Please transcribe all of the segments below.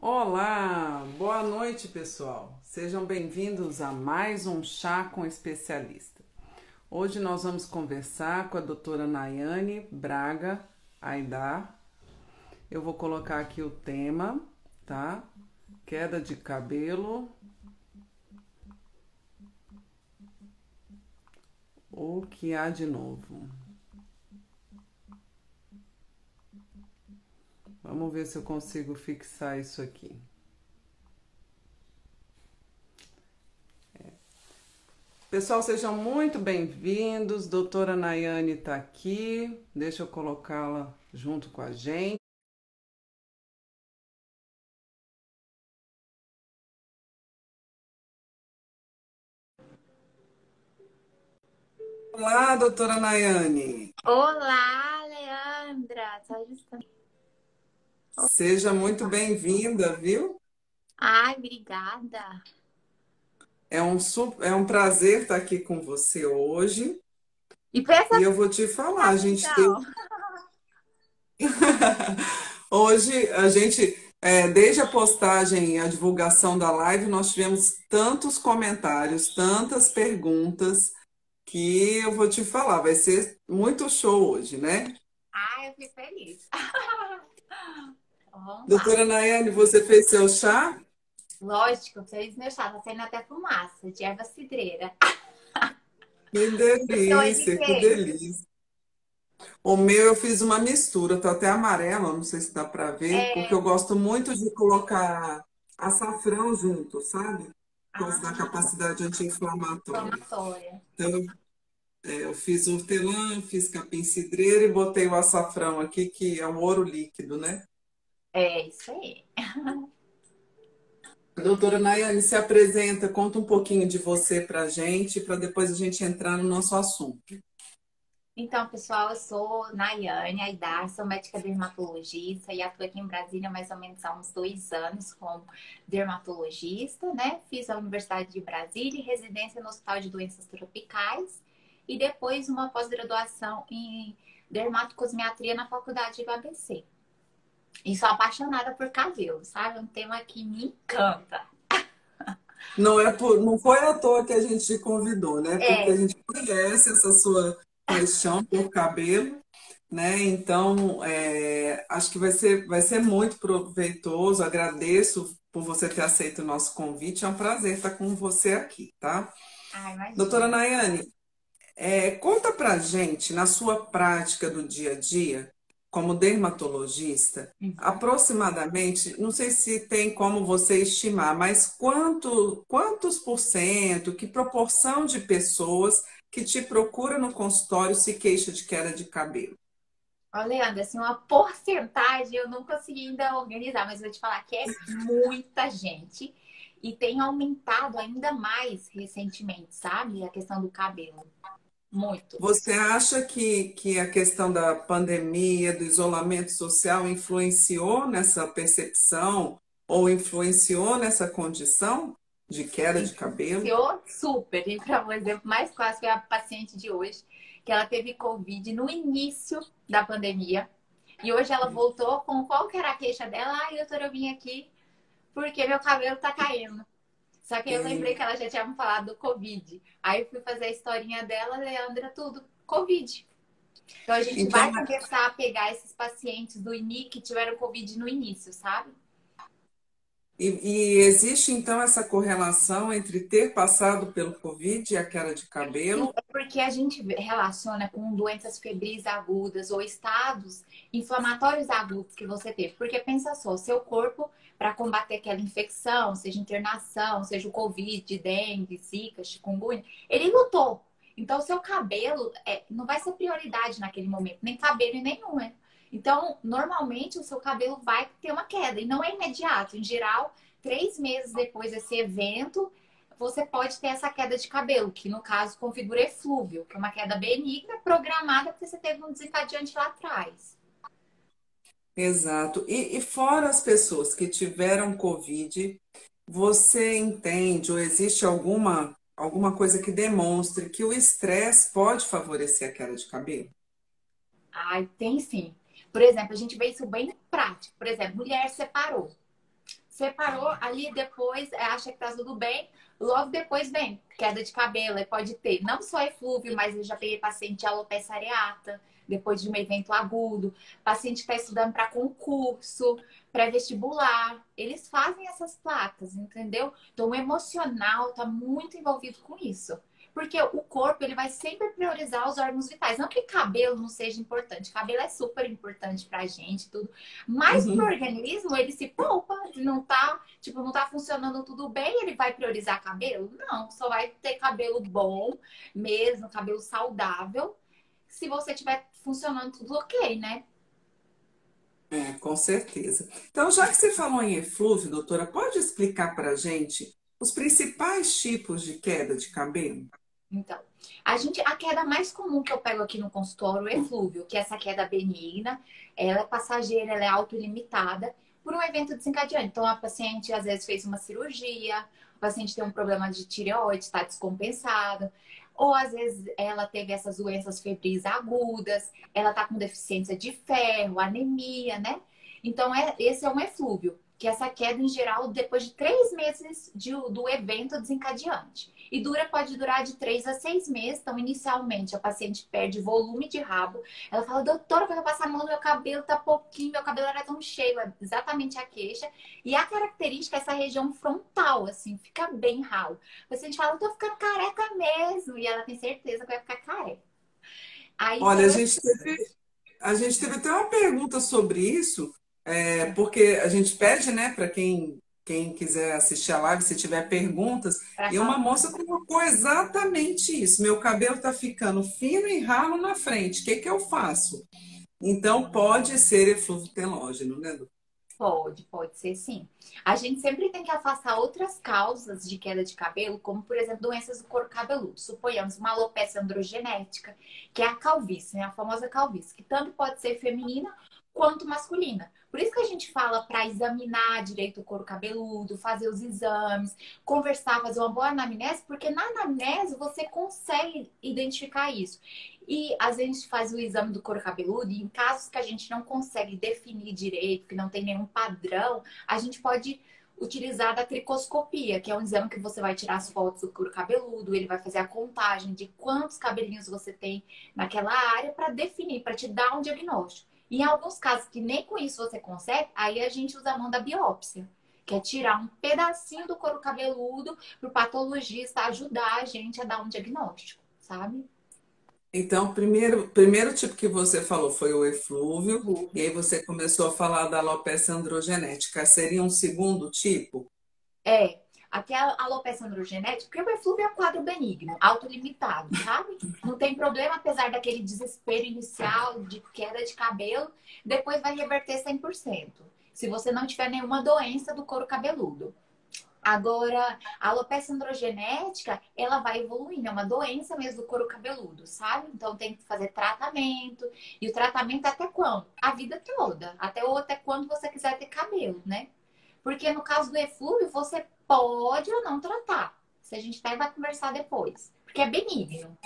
Olá, boa noite, pessoal. Sejam bem-vindos a mais um Chá com Especialista. Hoje nós vamos conversar com a doutora Nayane Braga Aidar. Eu vou colocar aqui o tema, tá? Queda de cabelo. O que há de novo? Vamos ver se eu consigo fixar isso aqui. Pessoal, sejam muito bem-vindos. Doutora Nayane está aqui. Deixa eu colocá-la junto com a gente. Olá, doutora Nayane. Olá, Leandra! Só ajustando. Seja muito bem-vinda, viu? Ai, obrigada. É um prazer estar aqui com você hoje. E pensa E eu vou te falar, a gente então. teve... Hoje, desde a postagem e a divulgação da live, nós tivemos tantos comentários, tantas perguntas, que eu vou te falar, vai ser muito show hoje, né? Ai, eu fico feliz. Vamos lá. Doutora Nayane, você fez seu chá? Lógico, feliz meu chá. Tá saindo até fumaça de erva cidreira. Que Você hoje de delícia, que quê? delícia. O meu eu fiz uma mistura, tá até amarela, não sei se dá para ver, porque É. eu gosto muito de colocar açafrão junto, sabe? Por causa da Ah, capacidade anti-inflamatória. inflamatória. Então, eu fiz hortelã, fiz capim-cidreira e botei o açafrão aqui, que é um ouro líquido, né? É isso aí. Doutora Nayane, se apresenta, conta um pouquinho de você pra gente, para depois a gente entrar no nosso assunto. Então, pessoal, eu sou Nayane Aidar, sou médica dermatologista e atuo aqui em Brasília mais ou menos há uns 2 anos como dermatologista, né? Fiz a Universidade de Brasília e residência no Hospital de Doenças Tropicais e depois uma pós-graduação em dermatocosmiatria na Faculdade do ABC. E sou apaixonada por cabelo, sabe? É um tema que me encanta. Não foi à toa que a gente te convidou, né? Porque a É, gente conhece essa sua paixão por cabelo, né? Então, acho que vai ser muito proveitoso. Agradeço por você ter aceito o nosso convite. É um prazer estar com você aqui, tá? ah, Doutora imagina. Nayane, conta pra gente, na sua prática do dia a dia, como dermatologista, aproximadamente, não sei se tem como você estimar, mas quantos por cento, que proporção de pessoas que te procuram no consultório se queixa de queda de cabelo? Ó, Leandro, assim, uma porcentagem eu não consegui ainda organizar, mas vou te falar que é muita gente e tem aumentado ainda mais recentemente, sabe? A questão do cabelo. Muito. Você acha que a questão da pandemia, do isolamento social influenciou nessa percepção ou influenciou nessa condição de queda de cabelo? Influenciou super. E para um exemplo mais clássico é a paciente de hoje, que ela teve Covid no início da pandemia. E hoje ela voltou com qual que era a queixa dela? Ai, doutora, eu vim aqui porque meu cabelo tá caindo. Só que eu lembrei que ela já tinha me falado do Covid. Aí eu fui fazer a historinha dela, Leandra, tudo. Covid. Então a gente Então, vai começar a pegar esses pacientes do INI que tiveram Covid no início, sabe? e existe então essa correlação entre ter passado pelo Covid e a queda de Sim, cabelo? é porque a gente relaciona com doenças febris agudas ou estados inflamatórios agudos que você teve. Porque pensa só, seu corpo, para combater aquela infecção, seja internação, seja o Covid, dengue, zika, chikungunya, ele lutou. Então, seu cabelo não vai ser prioridade naquele momento, nem cabelo e nem unha. Então, normalmente, o seu cabelo vai ter uma queda, e não é imediato. Em geral, 3 meses depois desse evento, você pode ter essa queda de cabelo, que no caso configura eflúvio, que é uma queda benigna programada porque você teve um desencadeante lá atrás. Exato. E fora as pessoas que tiveram Covid, você entende ou existe alguma coisa que demonstre que o estresse pode favorecer a queda de cabelo? Ai, tem sim. Por exemplo, a gente vê isso bem prático. Por exemplo, mulher separou. Separou ali depois, acha que tá tudo bem. Logo depois vem queda de cabelo, aí pode ter não só eflúvio, mas eu já peguei paciente de alopecia areata, depois de um evento agudo, paciente que está estudando para concurso, pré-vestibular. Eles fazem essas placas, entendeu? Então o emocional está muito envolvido com isso. Porque o corpo, ele vai sempre priorizar os órgãos vitais. Não que cabelo não seja importante. Cabelo é super importante pra gente, tudo. Mas pro Uhum. organismo, ele se poupa. Não tá, tipo, não tá funcionando tudo bem, ele vai priorizar cabelo? Não, só vai ter cabelo bom mesmo, cabelo saudável, se você tiver funcionando tudo ok, né? É, com certeza. Então, já que você falou em eflúvio, doutora, pode explicar para a gente os principais tipos de queda de cabelo? Então, a queda mais comum que eu pego aqui no consultório é eflúvio, que é essa queda benigna, ela é passageira, ela é autolimitada por um evento desencadeante. Então, a paciente às vezes fez uma cirurgia, o paciente tem um problema de tireoide, está descompensado, ou às vezes ela teve essas doenças febris agudas, ela está com deficiência de ferro, anemia, né? Então, esse é um eflúvio, que é essa queda em geral depois de 3 meses do evento desencadeante. E pode durar de 3 a 6 meses. Então, inicialmente, a paciente perde volume de rabo. Ela fala, doutora, quando eu passar a mão no meu cabelo, tá pouquinho, meu cabelo era tão cheio. É exatamente a queixa. E a característica é essa região frontal, assim, fica bem ralo. A paciente fala, eu tô ficando careca mesmo. E ela tem certeza que vai ficar careca. Aí, isso é Olha, o a gente teve até uma pergunta sobre isso, porque a gente pede, né, para quem quiser assistir a live, se tiver perguntas, para e uma falar. moça colocou exatamente isso. Meu cabelo está ficando fino e ralo na frente. O que que eu faço? Então, pode ser eflúvio telógeno, né, doutora? Pode ser sim. A gente sempre tem que afastar outras causas de queda de cabelo, como, por exemplo, doenças do couro cabeludo. Suponhamos uma alopecia androgenética, que é a calvície, né? A famosa calvície, que tanto pode ser feminina quanto masculina. Por isso que a gente fala para examinar direito o couro cabeludo, fazer os exames, conversar, fazer uma boa anamnese, porque na anamnese você consegue identificar isso. E às vezes a gente faz o exame do couro cabeludo e em casos que a gente não consegue definir direito, que não tem nenhum padrão, a gente pode utilizar da tricoscopia, que é um exame que você vai tirar as fotos do couro cabeludo, ele vai fazer a contagem de quantos cabelinhos você tem naquela área para definir, para te dar um diagnóstico. E em alguns casos que nem com isso você consegue, aí a gente usa a mão da biópsia, que é tirar um pedacinho do couro cabeludo para o patologista ajudar a gente a dar um diagnóstico, sabe? Então, primeiro tipo que você falou foi o eflúvio, e Eflúvio. aí você começou a falar da alopecia androgenética. Seria um segundo tipo? É, aqui a alopecia androgenética, porque o eflúvio é um quadro benigno, autolimitado, sabe? Não tem problema, apesar daquele desespero inicial de queda de cabelo, depois vai reverter 100%, se você não tiver nenhuma doença do couro cabeludo. Agora, a alopecia androgenética, ela vai evoluindo, é uma doença mesmo do couro cabeludo, sabe? Então tem que fazer tratamento. E o tratamento até quando? A vida toda. Até quando você quiser ter cabelo, né? Porque no caso do eflúvio, você pode ou não tratar. Se a gente até vai conversar depois. Porque é benigno.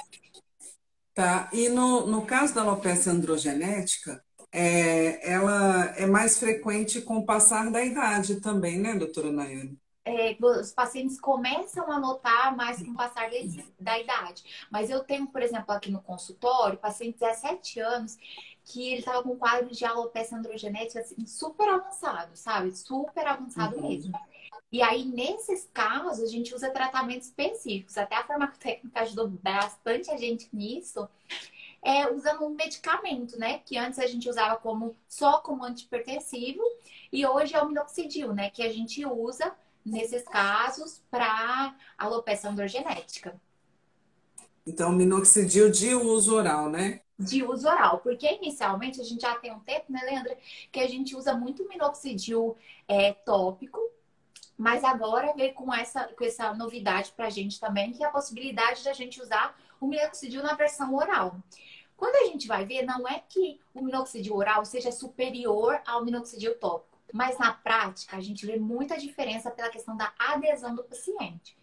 Tá. E no caso da alopecia androgenética, ela é mais frequente com o passar da idade também, né, doutora Nayane? Os pacientes começam a notar mais com o passar da idade. Mas eu tenho, por exemplo, aqui no consultório, paciente de 17 anos, que ele estava com um quadro de alopecia androgenética assim, super avançado, sabe? Super avançado mesmo. Uhum. E aí, nesses casos, a gente usa tratamentos específicos. Até a farmacotécnica ajudou bastante a gente nisso, usando um medicamento, né? Que antes a gente usava só como antihipertensivo e hoje é o minoxidil, né? Que a gente usa nesses casos para alopecia androgenética. Então, minoxidil de uso oral, né? De uso oral, porque inicialmente a gente já tem um tempo, né, Leandra, que a gente usa muito minoxidil tópico, mas agora veio com essa novidade para a gente também, que é a possibilidade da gente usar o minoxidil na versão oral. Quando a gente vai ver, não é que o minoxidil oral seja superior ao minoxidil tópico, mas na prática a gente vê muita diferença pela questão da adesão do paciente.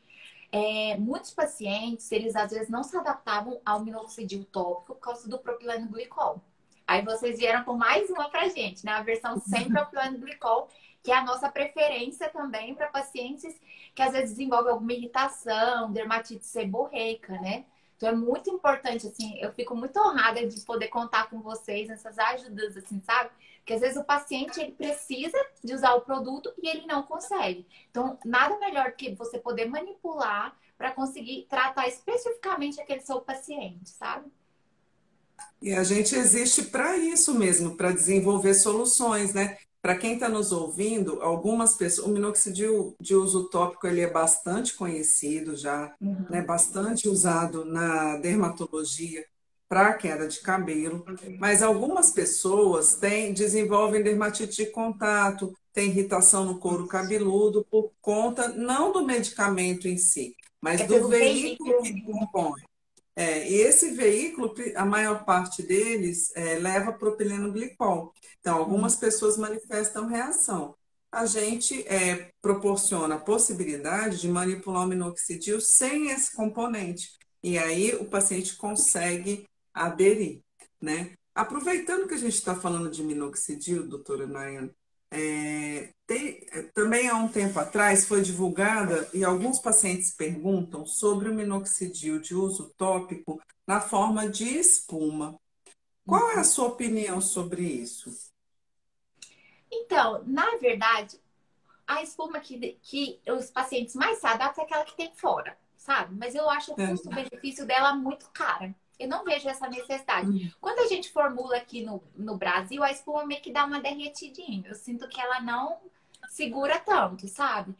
Muitos pacientes, eles às vezes não se adaptavam ao minoxidil tópico por causa do propileno glicol. Aí vocês vieram com mais uma pra gente, né? A versão sem propileno glicol, que é a nossa preferência também para pacientes que às vezes desenvolvem alguma irritação, dermatite seborreica, né? Então é muito importante, assim, eu fico muito honrada de poder contar com vocês nessas ajudas, assim, sabe? Porque às vezes o paciente ele precisa de usar o produto e ele não consegue. Então, nada melhor que você poder manipular para conseguir tratar especificamente aquele seu paciente, sabe? E a gente existe para isso mesmo, para desenvolver soluções, né? Para quem está nos ouvindo, algumas pessoas, o minoxidil de uso tópico ele é bastante conhecido já, né? Uhum. Bastante usado na dermatologia para queda de cabelo, mas algumas pessoas desenvolvem dermatite de contato, tem irritação no couro cabeludo por conta não do medicamento em si, mas É do pelo veículo veículo. que compõe. E esse veículo, a maior parte deles leva propileno glicol. Então, algumas pessoas manifestam reação. A gente proporciona a possibilidade de manipular o minoxidil sem esse componente. E aí o paciente consegue aderir, né? Aproveitando que a gente está falando de minoxidil, doutora Nayane, também há um tempo atrás foi divulgada, e alguns pacientes perguntam sobre o minoxidil de uso tópico na forma de espuma. Qual é a sua opinião sobre isso? Então, na verdade, a espuma que os pacientes mais se adaptam é aquela que tem fora, sabe? Mas eu acho o É. custo-benefício dela muito cara. Eu não vejo essa necessidade. Quando a gente formula aqui no Brasil, a espuma meio que dá uma derretidinha. Eu sinto que ela não segura tanto, sabe?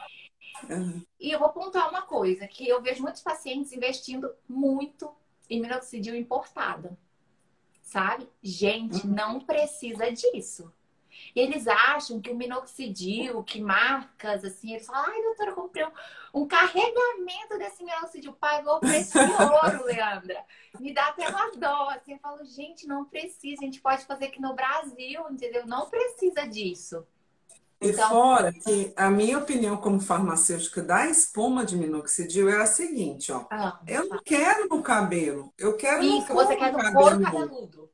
Uhum. E eu vou pontuar uma coisa, que eu vejo muitos pacientes investindo muito em minoxidil importado, sabe? Gente, não precisa disso. E eles acham que o minoxidil, que marcas, assim, eles falam, ai, doutora, eu comprei um carregamento desse minoxidil, pagou o preço de ouro, Leandra. Me dá até uma dó, assim, eu falo, gente, não precisa, a gente pode fazer aqui no Brasil, entendeu? Não precisa disso. E Então, fora que a minha opinião como farmacêutica da espuma de minoxidil é a seguinte, ó. ah, Eu não quero no cabelo, eu quero no isso, você couro quer no couro cabeludo. cabeludo.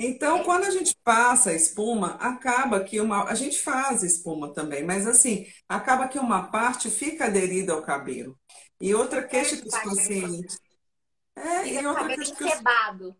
Então, É, quando a gente passa a espuma, acaba que a gente faz espuma também, mas assim, acaba que uma parte fica aderida ao cabelo. E você outra queixa perde que os parte do cabelo. pacientes, Fica e com o outra cabelo queixa que os, encebado.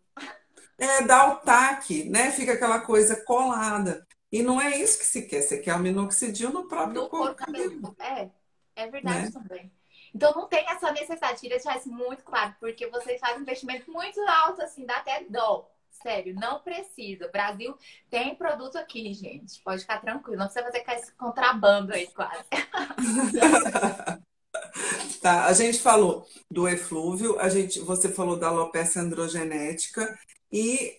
dá o taque, né? Fica aquela coisa colada. E não é isso que se quer, você quer o minoxidil no próprio No couro couro cabeludo. cabeludo, É verdade né? também. Então não tem essa necessidade, queria deixar isso muito claro, porque vocês fazem um investimento muito alto, assim, dá até dó. Sério, não precisa. O Brasil tem produto aqui, gente. Pode ficar tranquilo. Não precisa fazer com esse contrabando aí, quase. Tá, a gente falou do eflúvio, você falou da alopecia androgenética e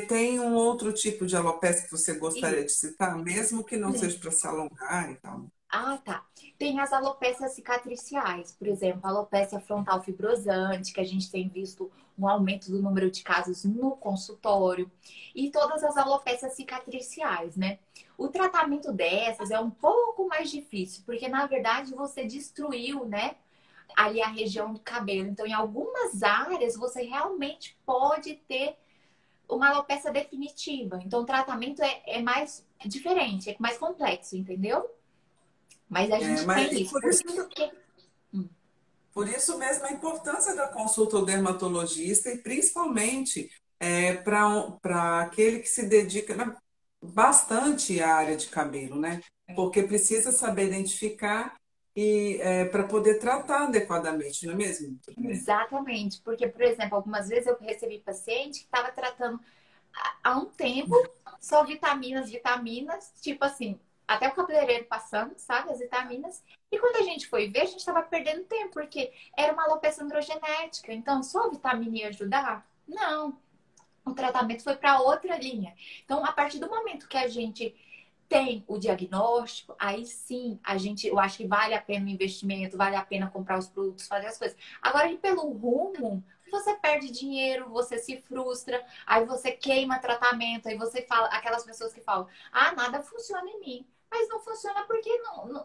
tem um outro tipo de alopecia que você gostaria de citar, mesmo que não seja para se alongar e tal. Ah, tá. Tem as alopécias cicatriciais, por exemplo, a alopécia frontal fibrosante, que a gente tem visto um aumento do número de casos no consultório, e todas as alopécias cicatriciais, né? O tratamento dessas é um pouco mais difícil, porque na verdade você destruiu, né, ali a região do cabelo. Então, em algumas áreas você realmente pode ter uma alopecia definitiva. Então, o tratamento é mais diferente, é mais complexo, entendeu? Mas a gente Mas tem e isso. Por isso que. por isso mesmo a importância da consulta ao dermatologista e principalmente para aquele que se dedica bastante à área de cabelo, né? Porque precisa saber identificar e para poder tratar adequadamente, não é mesmo? Exatamente. Porque, por exemplo, algumas vezes eu recebi paciente que estava tratando há um tempo só vitaminas, vitaminas, tipo assim, até o cabeleireiro passando, sabe, as vitaminas. E quando a gente foi ver, a gente estava perdendo tempo, porque era uma alopecia androgenética. Então, só a vitamina ia ajudar? Não. O tratamento foi para outra linha. Então, a partir do momento que a gente tem o diagnóstico, aí sim, eu acho que vale a pena o investimento, vale a pena comprar os produtos, fazer as coisas. Agora, ir pelo rumo, você perde dinheiro, você se frustra, aí você queima tratamento, aí você fala, aquelas pessoas que falam, ah, nada funciona em mim. Mas não funciona porque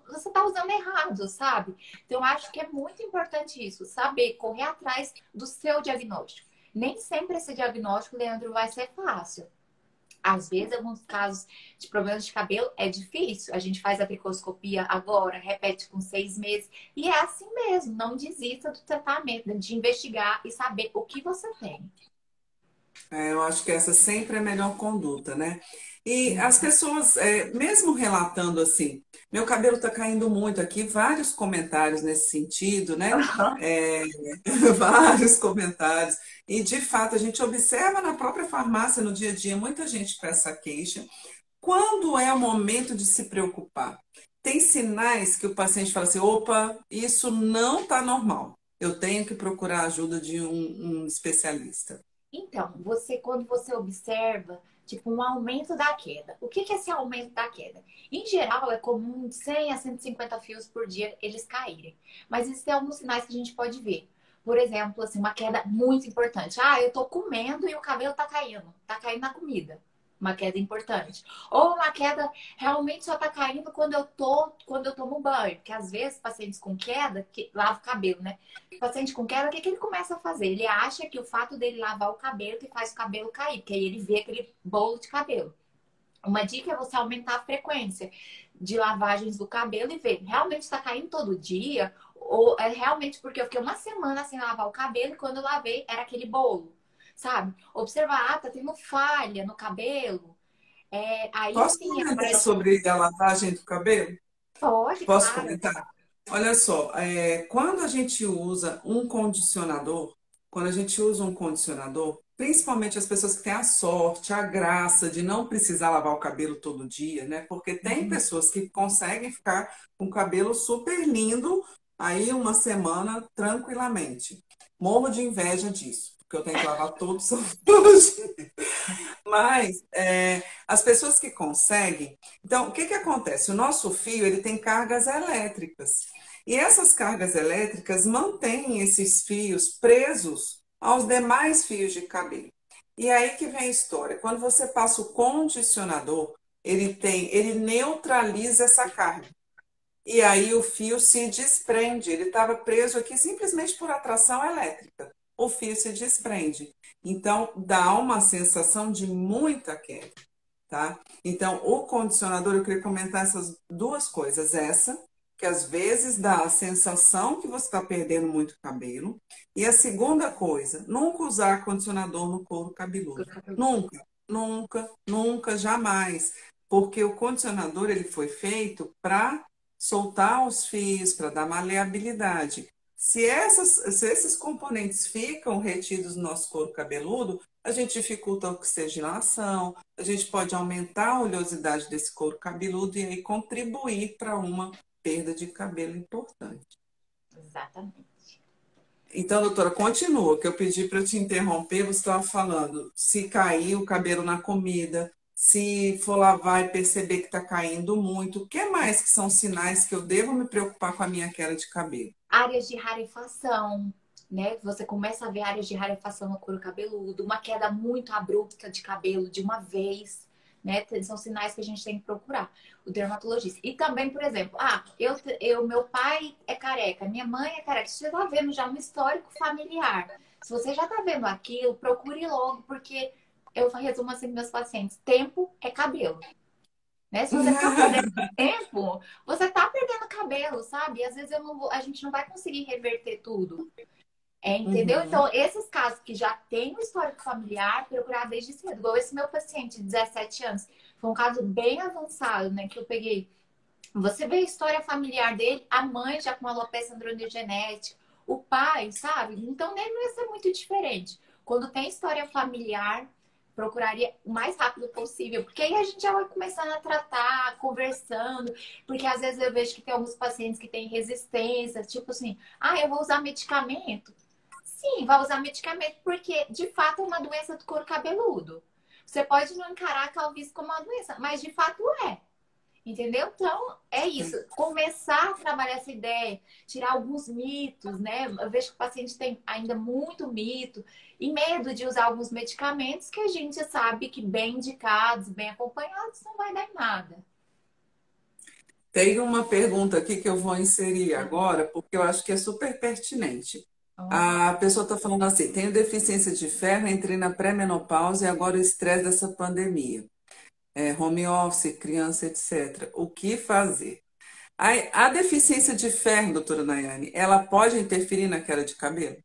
você está usando errado, sabe? Então, eu acho que é muito importante isso, saber correr atrás do seu diagnóstico. Nem sempre esse diagnóstico, Leandro, vai ser fácil. Às vezes, em alguns casos de problemas de cabelo, é difícil. A gente faz a tricoscopia agora, repete com 6 meses. E é assim mesmo, não desista do tratamento, de investigar e saber o que você tem. Eu acho que essa sempre é a melhor conduta, né? E as Uhum. pessoas, mesmo relatando assim, meu cabelo está caindo muito aqui, vários comentários nesse sentido, né? É, vários comentários. E, de fato, a gente observa na própria farmácia, no dia a dia, muita gente com essa queixa. Quando é o momento de se preocupar? Tem sinais que o paciente fala assim: opa, isso não está normal. Eu tenho que procurar a ajuda de um especialista. Então, quando você observa, tipo, um aumento da queda. O que é esse aumento da queda? Em geral, é comum de 100 a 150 fios por dia eles caírem. Mas existem alguns sinais que a gente pode ver. Por exemplo, assim, uma queda muito importante. Ah, eu tô comendo e o cabelo tá caindo. Tá caindo na comida. Uma queda importante. Ou uma queda realmente só tá caindo quando eu tomo banho. Porque às vezes pacientes com queda, que lava o cabelo, né? Paciente com queda, o que, que ele começa a fazer? Ele acha que o fato dele lavar o cabelo que faz o cabelo cair, porque aí ele vê aquele bolo de cabelo. Uma dica é você aumentar a frequência de lavagens do cabelo e ver, realmente está caindo todo dia? Ou é realmente porque eu fiquei uma semana sem lavar o cabelo e quando eu lavei era aquele bolo, sabe? Observar, tá tendo falha no cabelo. Aí Posso sim, comentar sobre a lavagem do cabelo? pode, Posso claro. comentar? Olha só, quando a gente usa um condicionador, principalmente as pessoas que têm a sorte, a graça de não precisar lavar o cabelo todo dia, né? Porque tem Uhum. pessoas que conseguem ficar com o cabelo super lindo aí uma semana tranquilamente. Morro de inveja disso, porque eu tenho que lavar todos os dias. Mas as pessoas que conseguem, então o que que acontece? O nosso fio ele tem cargas elétricas e essas cargas elétricas mantêm esses fios presos aos demais fios de cabelo. E aí que vem a história. Quando você passa o condicionador, ele neutraliza essa carga. E aí o fio se desprende. Ele estava preso aqui simplesmente por atração elétrica. O fio se desprende. Então, dá uma sensação de muita queda, tá? Então, o condicionador, eu queria comentar essas duas coisas. Essa, que às vezes dá a sensação que você está perdendo muito cabelo. E a segunda coisa, nunca usar condicionador no couro cabeludo. Nunca, nunca, nunca, jamais. Porque o condicionador, ele foi feito para soltar os fios, para dar maleabilidade. Se esses componentes ficam retidos no nosso couro cabeludo, a gente dificulta a oxigenação, a gente pode aumentar a oleosidade desse couro cabeludo e aí contribuir para uma perda de cabelo importante. Exatamente. Então, doutora, continua, que eu pedi para eu te interromper, você estava falando, se cair o cabelo na comida, se for lavar e perceber que está caindo muito, o que mais que são sinais que eu devo me preocupar com a minha queda de cabelo? Áreas de rarefação, né? Você começa a ver áreas de rarefação no couro cabeludo, uma queda muito abrupta de cabelo de uma vez, né? São sinais que a gente tem que procurar o dermatologista. E também, por exemplo, meu pai é careca, minha mãe é careca. Você tá vendo já um histórico familiar. Se você já tá vendo aquilo, procure logo, porque eu resumo assim para meus pacientes: tempo é cabelo. Né? Se você ficar perdendo tempo, você tá perdendo cabelo, sabe? E às vezes a gente não vai conseguir reverter tudo. Entendeu? Uhum. Então, esses casos que já tem um histórico familiar, procurar desde cedo. Igual esse meu paciente de 17 anos. Foi um caso bem avançado, né? Que eu peguei. Você vê a história familiar dele, a mãe já com alopecia androgenética, o pai, sabe? Então, nem não ia ser muito diferente. Quando tem história familiar, procuraria o mais rápido possível, porque aí a gente já vai começando a tratar, conversando, porque às vezes eu vejo que tem alguns pacientes que têm resistência, tipo assim, ah, eu vou usar medicamento. Sim, vai usar medicamento porque de fato é uma doença do couro cabeludo. Você pode não encarar a calvície como uma doença, mas de fato é. Entendeu? Então, é isso. Começar a trabalhar essa ideia, tirar alguns mitos, né? Eu vejo que o paciente tem ainda muito mito e medo de usar alguns medicamentos que a gente sabe que bem indicados, bem acompanhados, não vai dar em nada. Tem uma pergunta aqui que eu vou inserir agora, porque eu acho que é super pertinente. Uhum. A pessoa está falando assim: tenho deficiência de ferro, entrei na pré-menopausa e agora o estresse dessa pandemia. home office, criança, etc. O que fazer? A deficiência de ferro, doutora Nayane, ela pode interferir na queda de cabelo?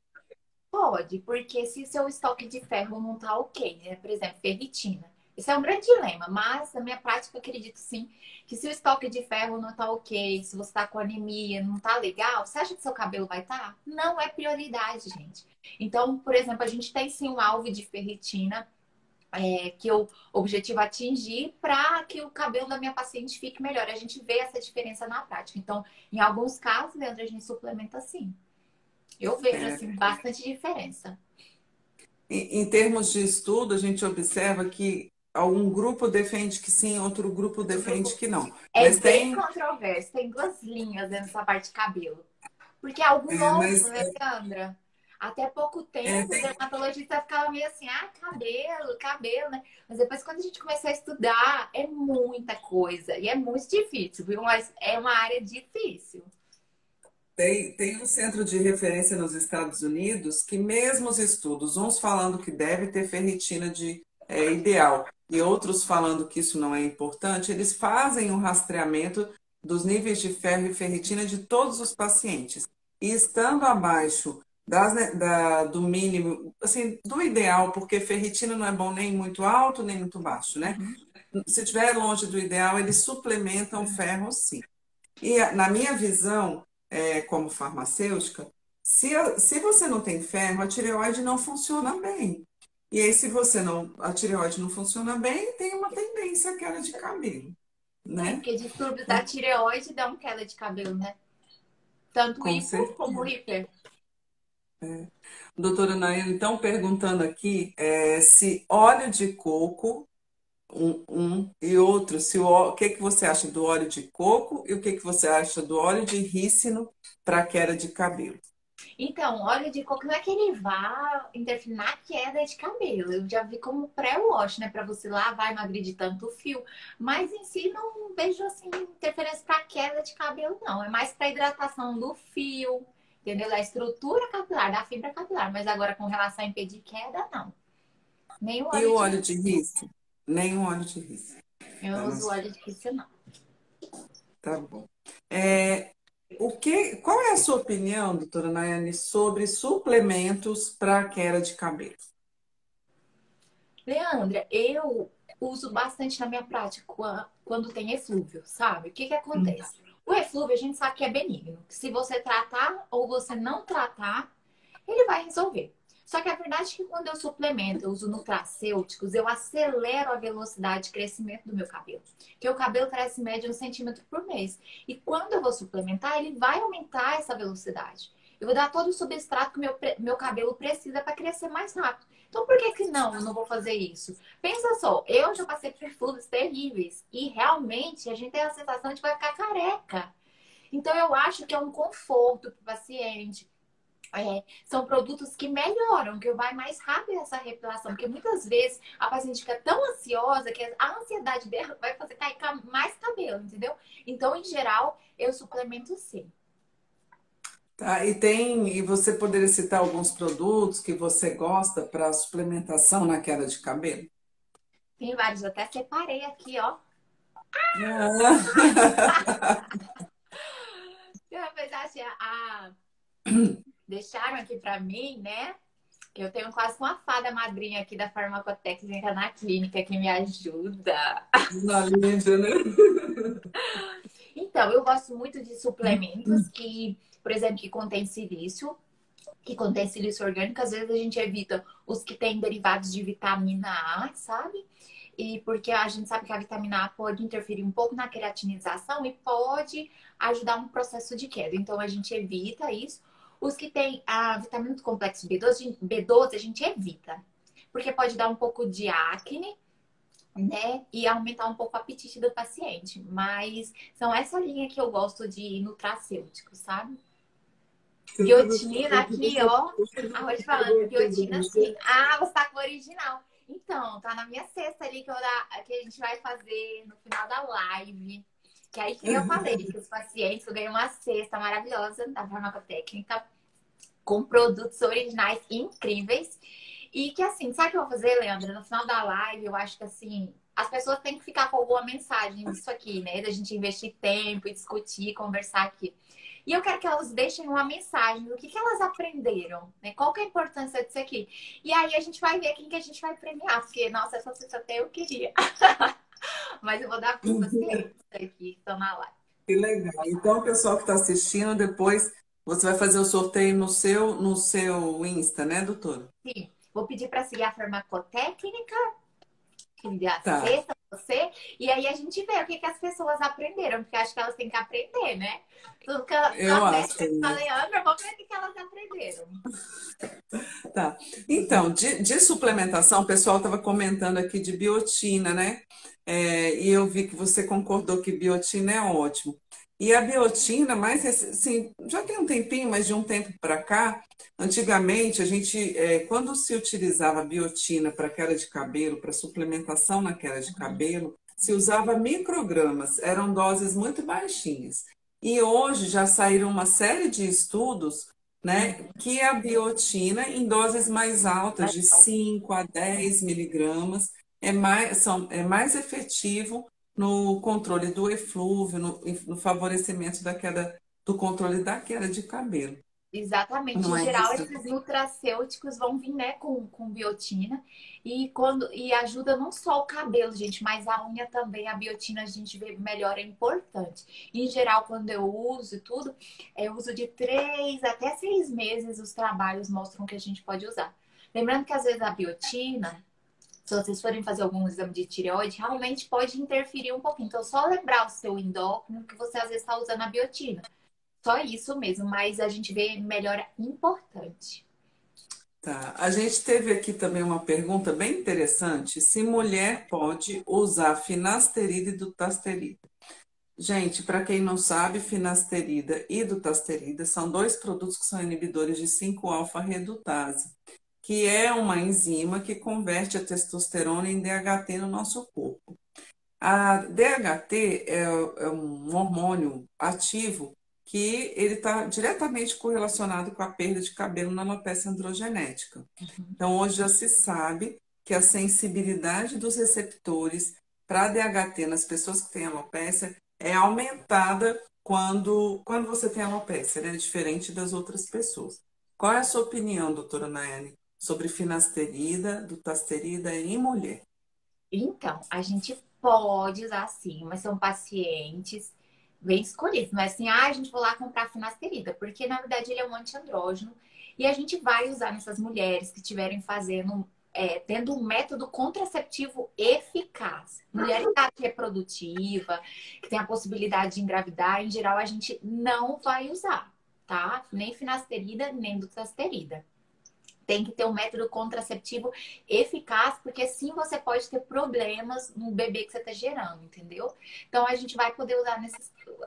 Pode, porque se seu estoque de ferro não tá ok, né? Por exemplo, ferritina. Isso é um grande dilema, mas na minha prática eu acredito sim que se o estoque de ferro não tá ok, se você tá com anemia, não tá legal, você acha que seu cabelo vai estar? Não é prioridade, gente. Então, por exemplo, a gente tem sim um alvo de ferritina que o objetivo é atingir para que o cabelo da minha paciente fique melhor. A gente vê essa diferença na prática. Então, em alguns casos, Leandro, a gente suplementa sim. Eu vejo É, assim bastante diferença. em termos de estudo, a gente observa que algum grupo defende que sim, outro grupo defende que não. É Mas bem tem, controverso, tem duas linhas dessa parte de cabelo. Porque é algo novo, mas né, Leandra? Até pouco tempo, o tem, dermatologista ficava meio assim, ah, cabelo, cabelo, né? Mas depois, quando a gente começou a estudar, é muita coisa. E é muito difícil, viu? Mas é uma área difícil. tem um centro de referência nos Estados Unidos que mesmo os estudos, uns falando que deve ter ferritina de ideal e outros falando que isso não é importante, eles fazem um rastreamento dos níveis de ferro e ferritina de todos os pacientes. E estando abaixo do mínimo, assim, do ideal, porque ferritina não é bom nem muito alto, nem muito baixo, né? Uhum. Se estiver longe do ideal, eles suplementam ferro, sim. E na minha visão, como farmacêutica, se você não tem ferro, a tireoide não funciona bem. E aí, se você não, a tireoide não funciona bem, tem uma tendência à queda de cabelo, É, né? porque distúrbios da tireoide dão queda de cabelo, né? Tanto Com hipo como certeza. hiper. Doutora Nayane, então perguntando aqui se óleo de coco, e outro, o que que você acha do óleo de coco e o que que você acha do óleo de rícino para queda de cabelo? Então, óleo de coco não é que ele vá interferir na queda de cabelo. Eu já vi como pré-wash, né? Pra você lavar e não agredir tanto o fio. Mas em si não vejo assim interferência pra queda de cabelo, não. É mais pra hidratação do fio, entendeu? Da estrutura capilar, da fibra capilar. Mas agora com relação a impedir queda, não. Nem o E óleo o de óleo de rícino. rícino? Nenhum óleo de rícino. Eu Tá, não uso óleo de rícino, não. tá bom. É, qual é a sua opinião, doutora Nayane, sobre suplementos para queda de cabelo? Leandra, eu uso bastante na minha prática quando tem eflúvio, sabe? O que que acontece? O eflúvio a gente sabe que é benigno. Se você tratar ou você não tratar, ele vai resolver. Só que a verdade é que quando eu suplemento, eu uso nutracêuticos, eu acelero a velocidade de crescimento do meu cabelo. Porque o cabelo cresce em média 1 centímetro por mês. E quando eu vou suplementar, ele vai aumentar essa velocidade. Eu vou dar todo o substrato que meu cabelo precisa para crescer mais rápido. Então, por que que não? Eu não vou fazer isso? Pensa só, eu já passei por fluidos terríveis e realmente a gente tem a sensação de que vai ficar careca. Então, eu acho que é um conforto para o paciente. São produtos que melhoram, que vai mais rápido essa repilação, porque muitas vezes a paciente fica tão ansiosa que a ansiedade dela vai fazer cair mais cabelo, entendeu? Então, em geral, eu suplemento sim. Tá, e você poderia citar alguns produtos que você gosta para suplementação na queda de cabelo? Tem vários, eu até separei aqui, ó. Ah. Na verdade, deixaram aqui pra mim, né? Que eu tenho quase uma fada madrinha aqui da farmacotécnica na clínica que me ajuda. Na Líndia, né? Então, eu gosto muito de suplementos que, por exemplo, que contém silício, que contém silício orgânico. Às vezes a gente evita os que têm derivados de vitamina A, sabe? E porque a gente sabe que a vitamina A pode interferir um pouco na queratinização e pode ajudar no processo de queda. Então a gente evita isso. Os que têm a vitamina do complexo B12 a gente evita. Porque pode dar um pouco de acne, né? E aumentar um pouco o apetite do paciente. Mas são essa linha que eu gosto de nutracêuticos, sabe? Biotina aqui, ó. Arroz falando, biotina sim. Ah, você tá com o original. Então, tá na minha cesta ali que a gente vai fazer no final da live. Que aí que eu falei que os pacientes, eu ganhei uma cesta maravilhosa da farmacotécnica com produtos originais incríveis. E que assim, sabe o que eu vou fazer, Leandra? No final da live, eu acho que assim, as pessoas têm que ficar com alguma mensagem nisso aqui, né? Da gente investir tempo e discutir, conversar aqui. E eu quero que elas deixem uma mensagem do que elas aprenderam, né? Qual que é a importância disso aqui? E aí a gente vai ver quem que a gente vai premiar, porque, nossa, essa pessoa até eu queria. Mas eu vou dar para vocês aqui que estão na live. Que legal. Então, o pessoal que está assistindo, depois você vai fazer o sorteio no seu Insta, né, doutora? Sim, vou pedir para seguir a farmacotécnica, que me dê Tá. acesso a você, e aí a gente vê o que as pessoas aprenderam, porque acho que elas têm que aprender, né? Tudo que eu Eu aprendo acho com a também. Leandra, vamos ver o que elas aprenderam. Tá. Então, de suplementação, o pessoal estava comentando aqui de biotina, né? E eu vi que você concordou que biotina é ótimo. E a biotina, mais assim, já tem um tempinho, mas de um tempo para cá, antigamente, quando se utilizava a biotina para queda de cabelo, para suplementação na queda de cabelo, se usava microgramas, eram doses muito baixinhas. E hoje já saíram uma série de estudos, né, que a biotina em doses mais altas, de 5 a 10 miligramas, é mais efetivo no controle do eflúvio, no favorecimento do controle da queda de cabelo. Exatamente. Não Em é geral, isso? esses nutracêuticos vão vir, né, com biotina e ajuda não só o cabelo, gente, mas a unha também. A biotina a gente vê melhor, é importante. Em geral, quando eu uso e tudo, eu uso de 3 até 6 meses. Os trabalhos mostram que a gente pode usar. Lembrando que às vezes a biotina, se vocês forem fazer algum exame de tireoide, realmente pode interferir um pouquinho. Então, só lembrar o seu endócrino que você às vezes está usando a biotina. Só isso mesmo, mas a gente vê melhora importante. Tá. A gente teve aqui também uma pergunta bem interessante: se mulher pode usar finasterida e dutasterida. Gente, para quem não sabe, finasterida e dutasterida são dois produtos que são inibidores de 5-alfa-redutase, que é uma enzima que converte a testosterona em DHT no nosso corpo. A DHT é um hormônio ativo que ele está diretamente correlacionado com a perda de cabelo na alopecia androgenética. Então, hoje já se sabe que a sensibilidade dos receptores para DHT nas pessoas que têm alopecia é aumentada quando você tem alopecia, né? Diferente das outras pessoas. Qual é a sua opinião, doutora Nayane, sobre finasterida, dutasterida em mulher? Então, a gente pode usar sim, mas são pacientes bem escolhidos. Não é assim, a gente vai lá comprar finasterida, porque na verdade ele é um antiandrógeno e a gente vai usar nessas mulheres que estiverem tendo um método contraceptivo eficaz. Mulher em idade reprodutiva, que tem a possibilidade de engravidar, em geral a gente não vai usar, tá? Nem finasterida, nem dutasterida. Tem que ter um método contraceptivo eficaz, porque sim você pode ter problemas no bebê que você está gerando, entendeu? Então a gente vai poder usar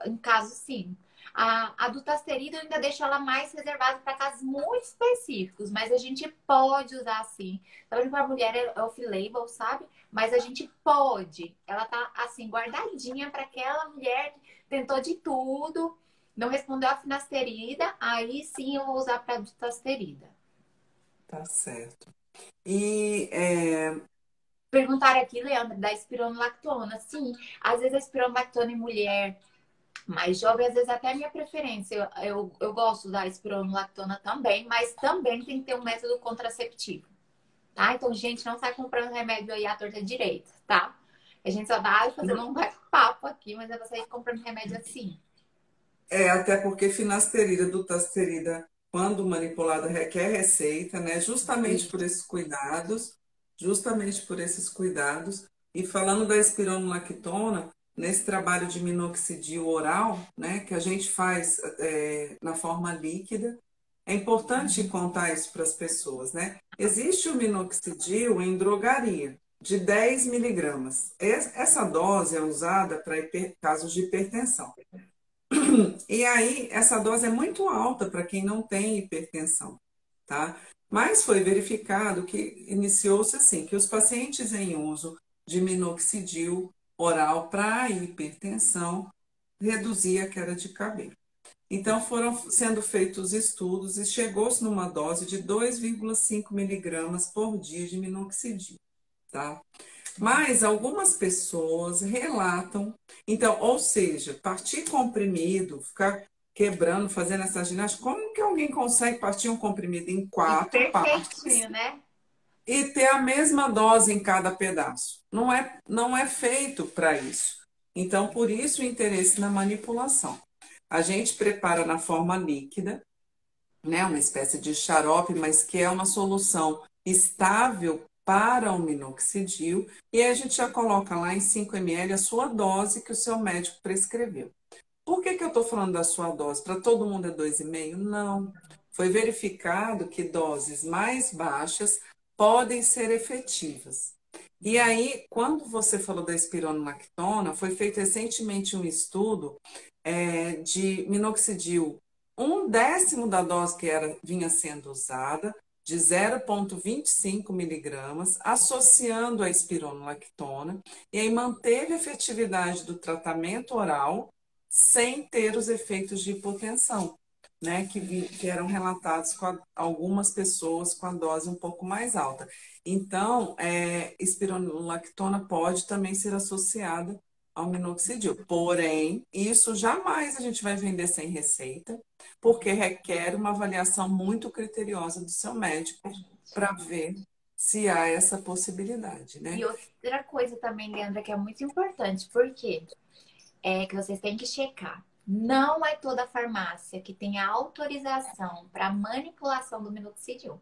em casos sim. A dutasterida eu ainda deixo ela mais reservada para casos muito específicos, mas a gente pode usar sim. Então, para a mulher é off-label, sabe? Mas a gente pode. Ela tá assim, guardadinha para aquela mulher que tentou de tudo, não respondeu a finasterida, aí sim eu vou usar para dutasterida. Tá certo. E Perguntaram aqui, Leandro, da espironolactona. Sim, às vezes a espironolactona em mulher mais jovem, às vezes até é minha preferência. Eu gosto da espironolactona também, mas também tem que ter um método contraceptivo, tá? Então, gente, não sai comprando remédio aí à torta direita, tá? A gente só dá fazendo um bate-papo aqui, mas é você ir comprando remédio assim. até porque finasterida, dutasterida, quando manipulada, requer receita, né? Justamente por esses cuidados. E falando da espironolactona, nesse trabalho de minoxidil oral, né, que a gente faz na forma líquida, é importante contar isso para as pessoas, né? Existe o minoxidil em drogaria, de 10 miligramas. Essa dose é usada para casos de hipertensão. E aí, essa dose é muito alta para quem não tem hipertensão, tá? Mas foi verificado que iniciou-se assim, que os pacientes em uso de minoxidil oral para hipertensão reduzia a queda de cabelo. Então, foram sendo feitos estudos e chegou-se numa dose de 2,5 miligramas por dia de minoxidil, tá? Mas algumas pessoas relatam, então, ou seja, partir comprimido, ficar quebrando, fazendo essa ginástica, como que alguém consegue partir um comprimido em E 4 partes perfeitinho, né? e ter a mesma dose em cada pedaço? Não é feito para isso. Então, por isso o interesse na manipulação. A gente prepara na forma líquida, né, uma espécie de xarope, mas que é uma solução estável para o minoxidil, e aí a gente já coloca lá em 5 ml a sua dose que o seu médico prescreveu. Por que eu estou falando da sua dose? Para todo mundo é 2,5? Não. Foi verificado que doses mais baixas podem ser efetivas. E aí, quando você falou da espironolactona, foi feito recentemente um estudo de minoxidil, um décimo da dose que vinha sendo usada, de 0,25 miligramas, associando a espironolactona, e aí manteve a efetividade do tratamento oral sem ter os efeitos de hipotensão, né, que eram relatados com algumas pessoas com a dose um pouco mais alta. Então, espironolactona pode também ser associada ao minoxidil. Porém, isso jamais a gente vai vender sem receita, porque requer uma avaliação muito criteriosa do seu médico para ver se há essa possibilidade, né? E outra coisa também, Leandra, que é muito importante, porque é que vocês têm que checar. Não é toda farmácia que tem a autorização para manipulação do minoxidil,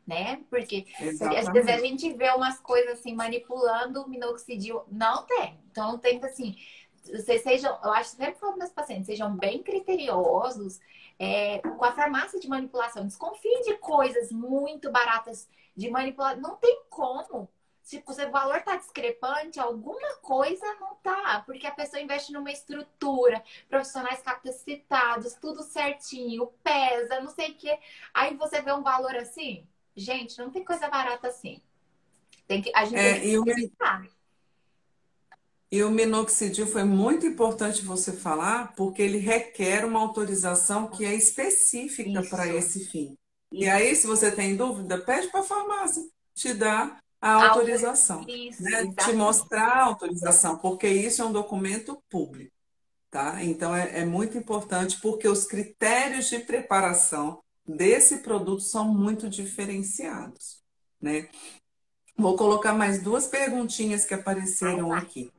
né? Porque às vezes a Exatamente. gente vê umas coisas assim manipulando o minoxidil. Não tem. Então tem que assim, vocês sejam, eu acho que sempre falo para meus pacientes, sejam bem criteriosos com a farmácia de manipulação. Desconfie de coisas muito baratas de manipulação. Não tem como. Tipo, se o valor tá discrepante, alguma coisa não tá. Porque a pessoa investe numa estrutura, profissionais capacitados, tudo certinho, pesa, não sei o quê. Aí você vê um valor assim. Gente, não tem coisa barata assim. A gente tem que É, e o, pensar. E o minoxidil foi muito importante você falar, porque ele requer uma autorização que é específica para Isso, esse fim. E isso. aí, se você tem dúvida, pede para a farmácia te dar a Autor... autorização, Isso, né? Te exatamente. mostrar a autorização, porque isso é um documento público, tá? Então, é muito importante, porque os critérios de preparação desse produto são muito diferenciados, né? Vou colocar mais duas perguntinhas que Vai apareceram lá. aqui,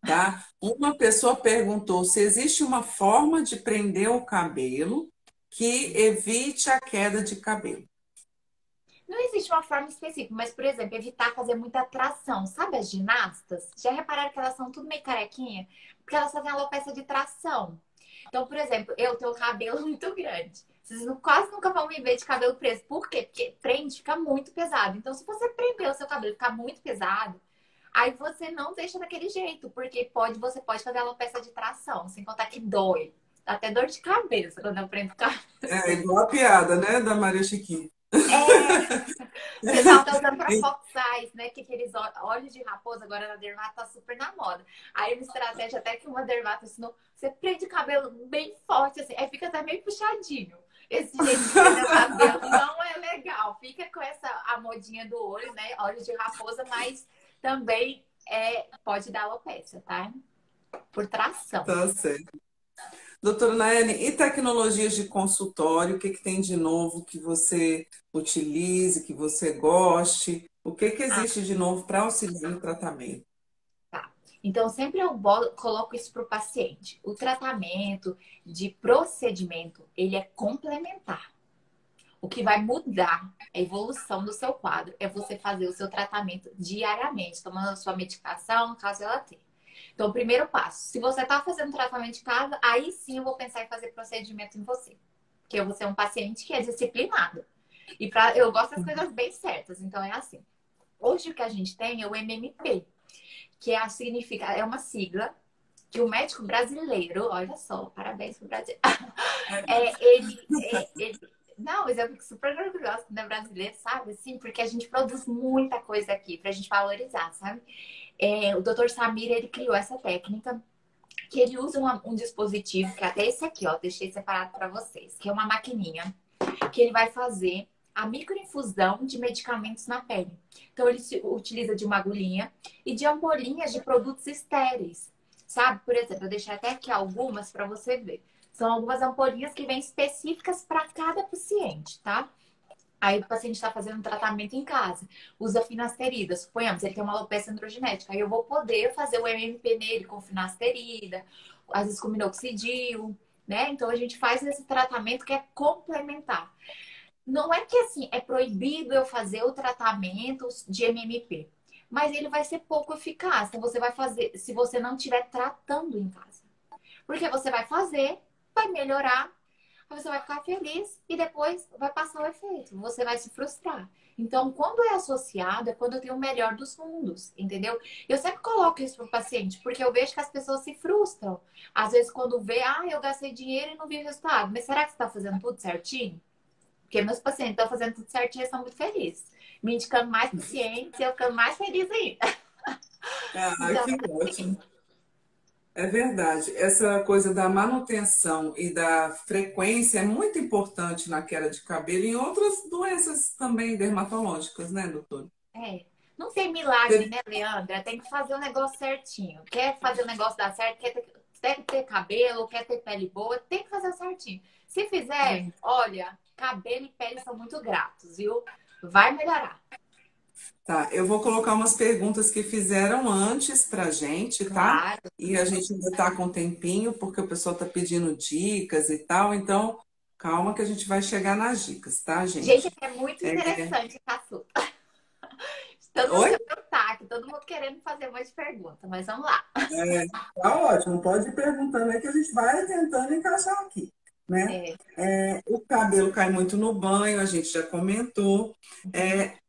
tá? Uma pessoa perguntou se existe uma forma de prender o cabelo que evite a queda de cabelo. Não existe uma forma específica, mas, por exemplo, evitar fazer muita tração. Sabe as ginastas? Já repararam que elas são tudo meio carequinha? Porque elas fazem alopecia de tração. Então, por exemplo, eu tenho cabelo muito grande. Vocês quase nunca vão me ver de cabelo preso. Por quê? Porque prende, fica muito pesado. Então, se você prender o seu cabelo e ficar muito pesado, aí você não deixa daquele jeito, porque você pode fazer alopecia de tração, sem contar que dói. Dá até dor de cabeça quando eu prendo o cabelo. É igual a piada, né, da Maria Chiquinha. É, o pessoal tá usando pra fox eyes, né? Que aqueles olhos de raposa agora na dermato tá super na moda. Aí uma estratégia até que uma dermato ensinou, você prende o cabelo bem forte, assim, aí fica até meio puxadinho. Esse jeito de prender o cabelo não é legal. Fica com a modinha do olho, né? Olhos de raposa, mas também pode dar alopecia, tá? Por tração. Tá certo. Doutora Nayane, e tecnologias de consultório, o que que tem de novo que você utilize, que você goste? O que que existe de novo para auxiliar no tratamento? Tá. Então, sempre eu coloco isso para o paciente. O tratamento de procedimento, ele é complementar. O que vai mudar a evolução do seu quadro é você fazer o seu tratamento diariamente, tomando a sua medicação, caso ela tenha. Então, o primeiro passo, se você está fazendo tratamento de casa, aí sim eu vou pensar em fazer procedimento em você. Porque eu vou ser um paciente que é disciplinado. E eu gosto das coisas bem certas, então é assim. Hoje o que a gente tem é o MMP, que é uma sigla que o médico brasileiro, olha só, parabéns pro Brasil. Ele não, mas eu fico super orgulhosa quando é brasileiro, sabe? Assim, porque a gente produz muita coisa aqui pra gente valorizar, sabe? O Dr. Samir, ele criou essa técnica que ele usa um dispositivo, que é até esse aqui, ó, deixei separado para vocês, que é uma maquininha que ele vai fazer a microinfusão de medicamentos na pele. Então, ele se utiliza de uma agulhinha e de ampolinhas de produtos estéreis, sabe? Por exemplo, eu deixei até aqui algumas para você ver. São algumas ampolinhas que vêm específicas para cada paciente, tá? Aí o paciente está fazendo um tratamento em casa, usa finasterida. Suponhamos, ele tem uma alopecia androgenética. Aí eu vou poder fazer o MMP nele com finasterida, às vezes com minoxidil, né? Então a gente faz esse tratamento que é complementar. Não é que assim, é proibido eu fazer o tratamento de MMP, mas ele vai ser pouco eficaz. Então você vai fazer, se você não estiver tratando em casa. Porque você vai fazer, vai melhorar, aí você vai ficar feliz e depois vai passar o efeito. Você vai se frustrar. Então, quando é associado, é quando eu tenho o melhor dos mundos, entendeu? Eu sempre coloco isso para o paciente, porque eu vejo que as pessoas se frustram. Às vezes, quando vê, eu gastei dinheiro e não vi resultado. Mas será que você está fazendo tudo certinho? Porque meus pacientes estão fazendo tudo certinho e estão muito felizes. Me indicando mais pacientes e eu ficando mais feliz ainda. Ah, Então, que ótimo. É verdade. Essa coisa da manutenção e da frequência é muito importante na queda de cabelo e em outras doenças também dermatológicas, né, doutor? é. Não tem milagre, né, Leandra? Tem que fazer o negócio certinho. Quer fazer o negócio dar certo, quer ter cabelo, quer ter pele boa, tem que fazer certinho. Se fizer, olha, cabelo e pele são muito gratos, viu? Vai melhorar. Tá, eu vou colocar umas perguntas que fizeram antes pra gente, tá? Claro. E a gente ainda tá com um tempinho, porque o pessoal tá pedindo dicas e tal, então calma que a gente vai chegar nas dicas, tá, Gente, gente? é muito É, interessante esse assunto. Todo mundo oi? já tá aqui, todo mundo querendo fazer mais perguntas, mas vamos lá. Tá ótimo, pode ir perguntando aí que a gente vai tentando encaixar aqui, né? É, O cabelo cai muito no banho, a gente já comentou.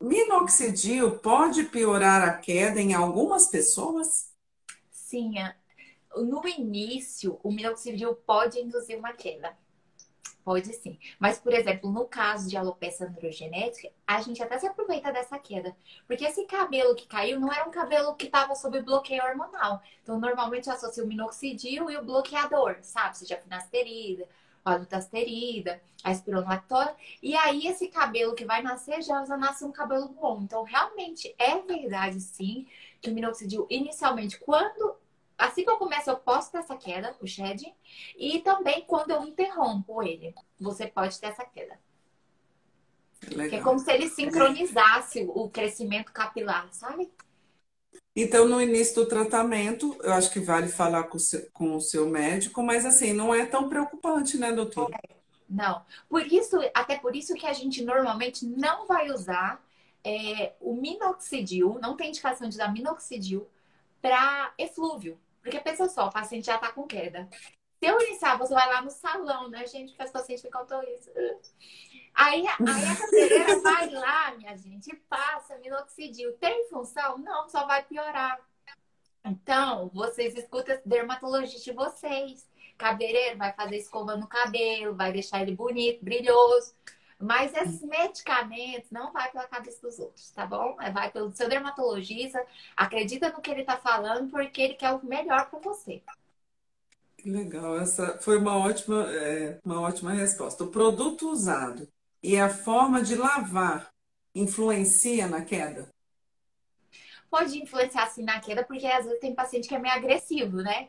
Minoxidil pode piorar a queda em algumas pessoas? sim, no início, o minoxidil pode induzir uma queda. Pode sim. Mas, por exemplo, no caso de alopecia androgenética, a gente até se aproveita dessa queda. Porque esse cabelo que caiu não era um cabelo que estava sob bloqueio hormonal. Então, normalmente associa o minoxidil e o bloqueador, sabe? Seja a finasterida, a dutasterida, a espironolactona. E aí, esse cabelo que vai nascer já nasce um cabelo bom. Então, realmente, é verdade, sim, que o minoxidil, inicialmente, assim que eu começo, eu posso ter essa queda, o shedding, e também quando eu interrompo ele, você pode ter essa queda. Que é como Legal. se ele sincronizasse o crescimento capilar, sabe? Então, no início do tratamento, eu acho que vale falar com o seu médico, mas assim, não é tão preocupante, né, doutora? Não. Por isso, até por isso que a gente normalmente não vai usar o minoxidil, não tem indicação de usar minoxidil para eflúvio. Porque pensa só, o paciente já está com queda. Se eu iniciar, você vai lá no salão, né, gente? Que as pacientes ficam tão isso. Aí a cabeleireira vai lá, minha gente, e passa minoxidil. Tem função? Não, só vai piorar. Então, vocês escutam esse dermatologista de vocês. Cabeleireiro vai fazer escova no cabelo, vai deixar ele bonito, brilhoso. Mas esses medicamentos não vai pela cabeça dos outros, tá bom? Vai pelo seu dermatologista, acredita no que ele tá falando, porque ele quer o melhor para você. Que legal, essa foi uma ótima resposta. O produto usado e a forma de lavar influencia na queda? Pode influenciar assim na queda, porque às vezes tem paciente que é meio agressivo, né?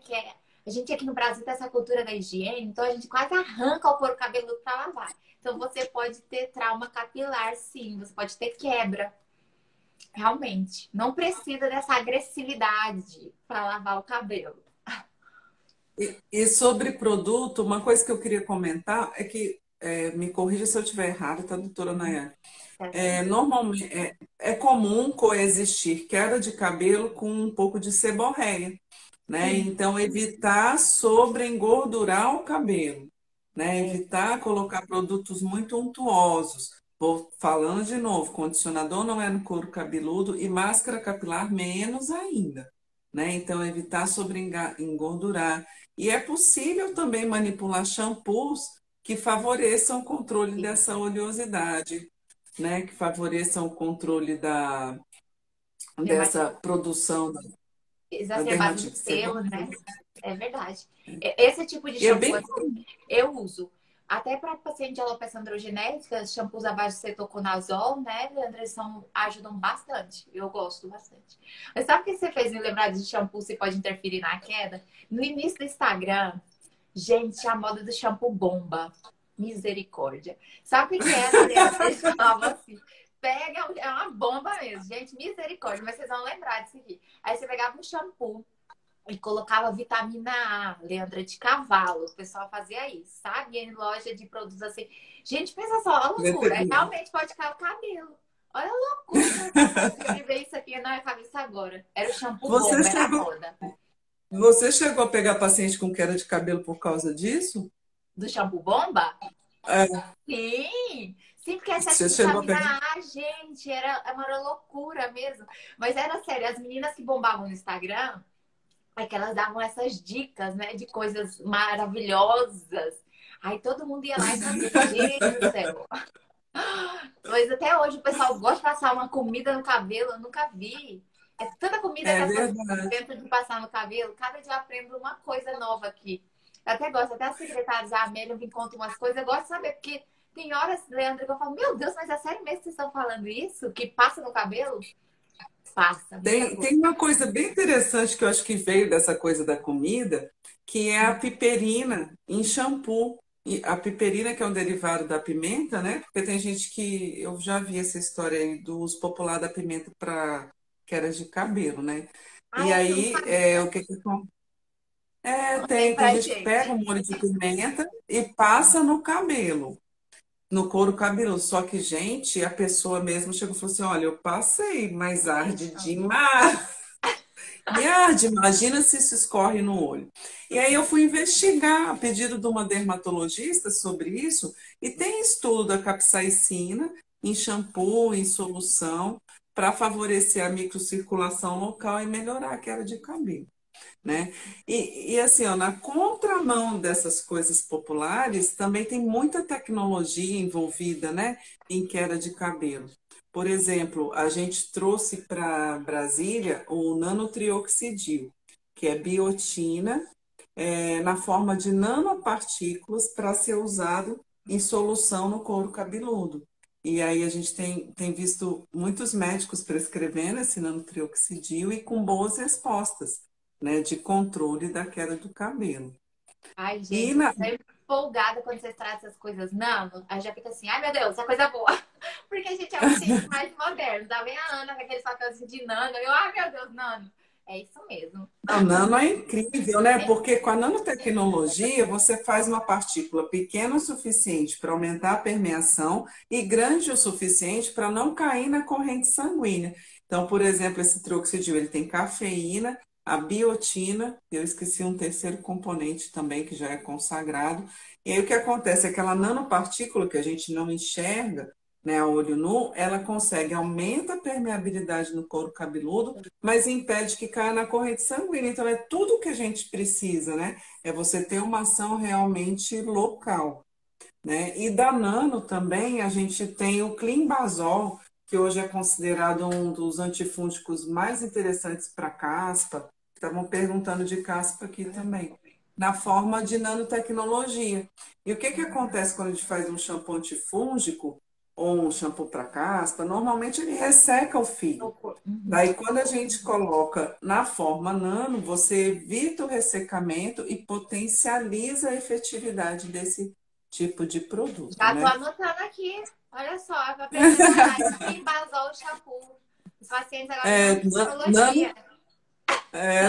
A gente aqui no Brasil tem essa cultura da higiene, então a gente quase arranca o couro cabeludo para lavar. Então você pode ter trauma capilar, sim, você pode ter quebra. Realmente, não precisa dessa agressividade para lavar o cabelo. E sobre produto, uma coisa que eu queria comentar é que, me corrija se eu estiver errada, tá, doutora Nayara? Tá bem? Normalmente, é comum coexistir queda de cabelo com um pouco de seborréia, né? Sim, Então, evitar sobreengordurar o cabelo, né? é, Evitar colocar produtos muito untuosos. Vou falando de novo, condicionador não é no couro cabeludo e máscara capilar menos ainda, né? Então, evitar sobreengordurar. E é possível também manipular shampoos que favoreçam o controle sim. dessa oleosidade, né? Que favoreçam o controle dessa produção da Exacerbado de dermatite pelo, seborreica. né? É verdade. Esse tipo de E é shampoo bem assim, eu uso. Até para paciente de alopecia androgenética, shampoos à base de cetoconazol, né, Leandra, ajudam bastante. Eu gosto bastante. Mas sabe o que você fez me lembrar de shampoo se pode interferir na queda? No início do Instagram, gente, a moda do shampoo bomba. Misericórdia. Sabe o que era, Leandra? Eles falavam assim, pega, é uma bomba mesmo, gente, misericórdia. Mas vocês vão lembrar disso aqui. Aí você pegava um shampoo, e colocava vitamina A, Leandra de cavalo. O pessoal fazia isso, sabe? E em loja de produtos assim. Gente, pensa só, a loucura. Aí Veterinário. realmente pode cair o cabelo. Olha a loucura que eu tô falando. Que me veio isso aqui na minha cabeça agora. Era o shampoo Você bomba, era a chegou, moda. você chegou a pegar paciente com queda de cabelo por causa disso? Do shampoo bomba? É, Sim! Sim, porque excesso você de chegou a vitamina pegar? A, gente, era uma loucura mesmo. Mas era sério, as meninas que bombavam no Instagram, é que elas davam essas dicas, né, de coisas maravilhosas. Aí todo mundo ia lá e fazia. Gente do céu. Mas até hoje o pessoal gosta de passar uma comida no cabelo, eu nunca vi. É tanta comida que É as pessoas verdade. inventam de passar no cabelo. Cada dia eu aprendo uma coisa nova aqui. Eu até gosto, até as secretárias, a Amélia me conta umas coisas. Eu gosto de saber, porque tem horas, Leandro, que eu falo, meu Deus, mas é sério mesmo que vocês estão falando isso? Que passa no cabelo? Passa, muita Tem coisa. uma coisa bem interessante que eu acho que veio dessa coisa da comida, que é a piperina em shampoo. E a piperina, que é um derivado da pimenta, né? Porque tem gente que eu já vi essa história aí do uso popular da pimenta para queda de cabelo, né? Ah, E essa eu não aí, sabia. o que que Tem tem pra gente que pega gente. um molho de pimenta e passa no cabelo, no couro cabeludo. Só que, gente, a pessoa mesmo chegou e falou assim: olha, eu passei, mas arde demais. Me arde, imagina se isso escorre no olho. E aí eu fui investigar a pedido de uma dermatologista sobre isso, e tem estudo da capsaicina em shampoo, em solução, para favorecer a microcirculação local e melhorar a queda de cabelo, né? E assim, ó, na contramão dessas coisas populares, também tem muita tecnologia envolvida, né, em queda de cabelo. Por exemplo, a gente trouxe para Brasília o nanotrioxidil, que é biotina, na forma de nanopartículas para ser usado em solução no couro cabeludo. E aí a gente tem visto muitos médicos prescrevendo esse nanotrioxidil e com boas respostas, né, de controle da queda do cabelo. Ai, E gente, eu na, fico sempre empolgada quando vocês trazem essas coisas nano. Aí já fica assim, ai meu Deus, essa coisa boa. Porque a gente é um ciente mais moderno. Da vem a Ana com aqueles papelzinhos de nano. Eu, ai meu Deus, nano. É isso mesmo. a nano é incrível, né? Porque com a nanotecnologia você faz uma partícula pequena o suficiente para aumentar a permeação e grande o suficiente para não cair na corrente sanguínea. Então, por exemplo, esse trioxidil, ele tem cafeína, a biotina, eu esqueci um terceiro componente também que já é consagrado. E aí o que acontece? Aquela nanopartícula que a gente não enxerga, né, a olho nu, ela consegue aumenta a permeabilidade no couro cabeludo, mas impede que caia na corrente sanguínea. Então, é tudo que a gente precisa, né? É você ter uma ação realmente local, né? E da Nano também a gente tem o Clinbazol, que hoje é considerado um dos antifúngicos mais interessantes para caspa. Estavam perguntando de caspa aqui também, na forma de nanotecnologia. E o que que acontece quando a gente faz um shampoo antifúngico ou um shampoo para caspa? Normalmente ele resseca o fio. Uhum. Daí, quando a gente coloca na forma nano, você evita o ressecamento e potencializa a efetividade desse tipo de produto, Já tô né? anotando aqui. Olha só, pra aprender mais. Climbazol shampoo. Os pacientes agora já vão É, de psicologia.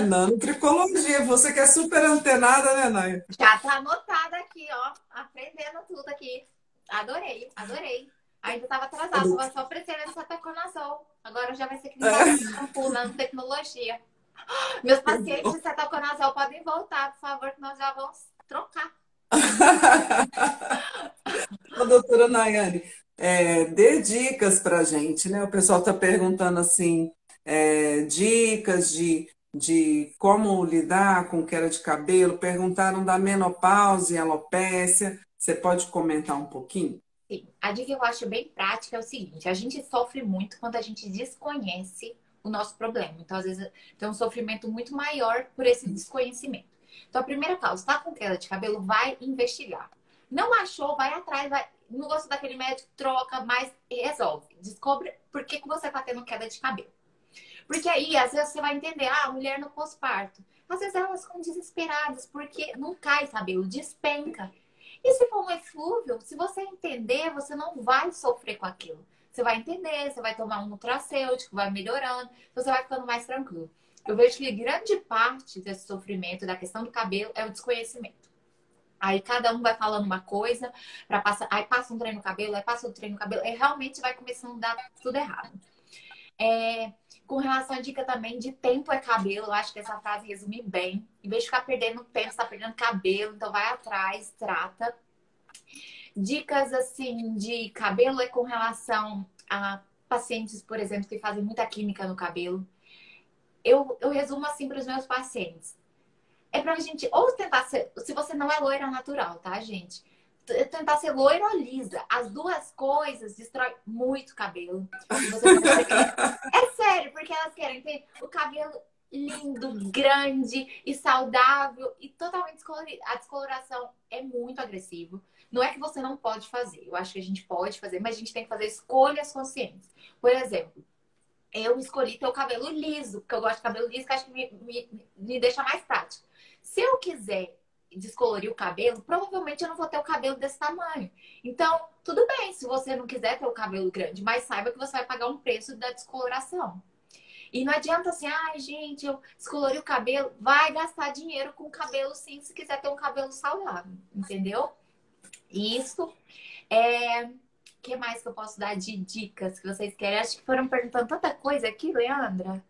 nanotricologia. Você que é super antenada, né, Nay? Já tá anotada aqui, ó. Aprendendo tudo aqui. Adorei, adorei. Ainda tava atrasado, tava só prescrevendo cetoconazol. Agora já vai ser Climbazol shampoo, nanotecnologia. Meus pacientes de cetoconazol podem voltar, por favor, que nós já vamos trocar. Ô, doutora Nayane, dê dicas para a gente, né? O pessoal está perguntando assim, dicas de como lidar com queda de cabelo, perguntaram da menopausa e alopécia. Você pode comentar um pouquinho? Sim. A dica que eu acho bem prática é o seguinte: a gente sofre muito quando a gente desconhece o nosso problema. Então, às vezes, tem um sofrimento muito maior por esse desconhecimento. Então, a primeira causa, está com queda de cabelo, vai investigar. Não achou, vai atrás, vai. Não gostou daquele médico, troca, mas resolve. Descobre por que você tá tendo queda de cabelo. Porque aí, às vezes, você vai entender, ah, a mulher no pós-parto. Às vezes elas ficam desesperadas, porque não cai cabelo, despenca. E se for um eflúvio, se você entender, você não vai sofrer com aquilo. Você vai entender, você vai tomar um nutracêutico, vai melhorando, você vai ficando mais tranquilo. Eu vejo que grande parte desse sofrimento, da questão do cabelo, é o desconhecimento. Aí cada um vai falando uma coisa, para passar, aí passa um treino no cabelo, aí passa outro treino no cabelo, aí realmente vai começando a dar tudo errado. Com relação à dica também de tempo é cabelo, eu acho que essa frase resume bem. Em vez de ficar perdendo tempo, você tá perdendo cabelo, então vai atrás, trata. Dicas assim de cabelo é com relação a pacientes, por exemplo, que fazem muita química no cabelo. Eu resumo assim para os meus pacientes. É pra gente ou tentar ser, se você não é loira natural, tá, gente? Tentar ser loira ou lisa. As duas coisas destroem muito cabelo. E você pode ter que... É sério, porque elas querem ter o cabelo lindo, grande e saudável e totalmente descolorido. A descoloração é muito agressivo. Não é que você não pode fazer. Eu acho que a gente pode fazer, mas a gente tem que fazer escolhas conscientes. Por exemplo, eu escolhi ter o cabelo liso, porque eu gosto de cabelo liso, que acho que me deixa mais prático. Se eu quiser descolorir o cabelo, provavelmente eu não vou ter o cabelo desse tamanho. Então, tudo bem se você não quiser ter o cabelo grande, mas saiba que você vai pagar um preço da descoloração. E não adianta assim, ai, gente, eu descolori o cabelo. Vai gastar dinheiro com cabelo sim, se quiser ter um cabelo saudável, entendeu? Isso é... O que mais que eu posso dar de dicas que vocês querem? Acho que foram perguntando tanta coisa aqui, Leandra.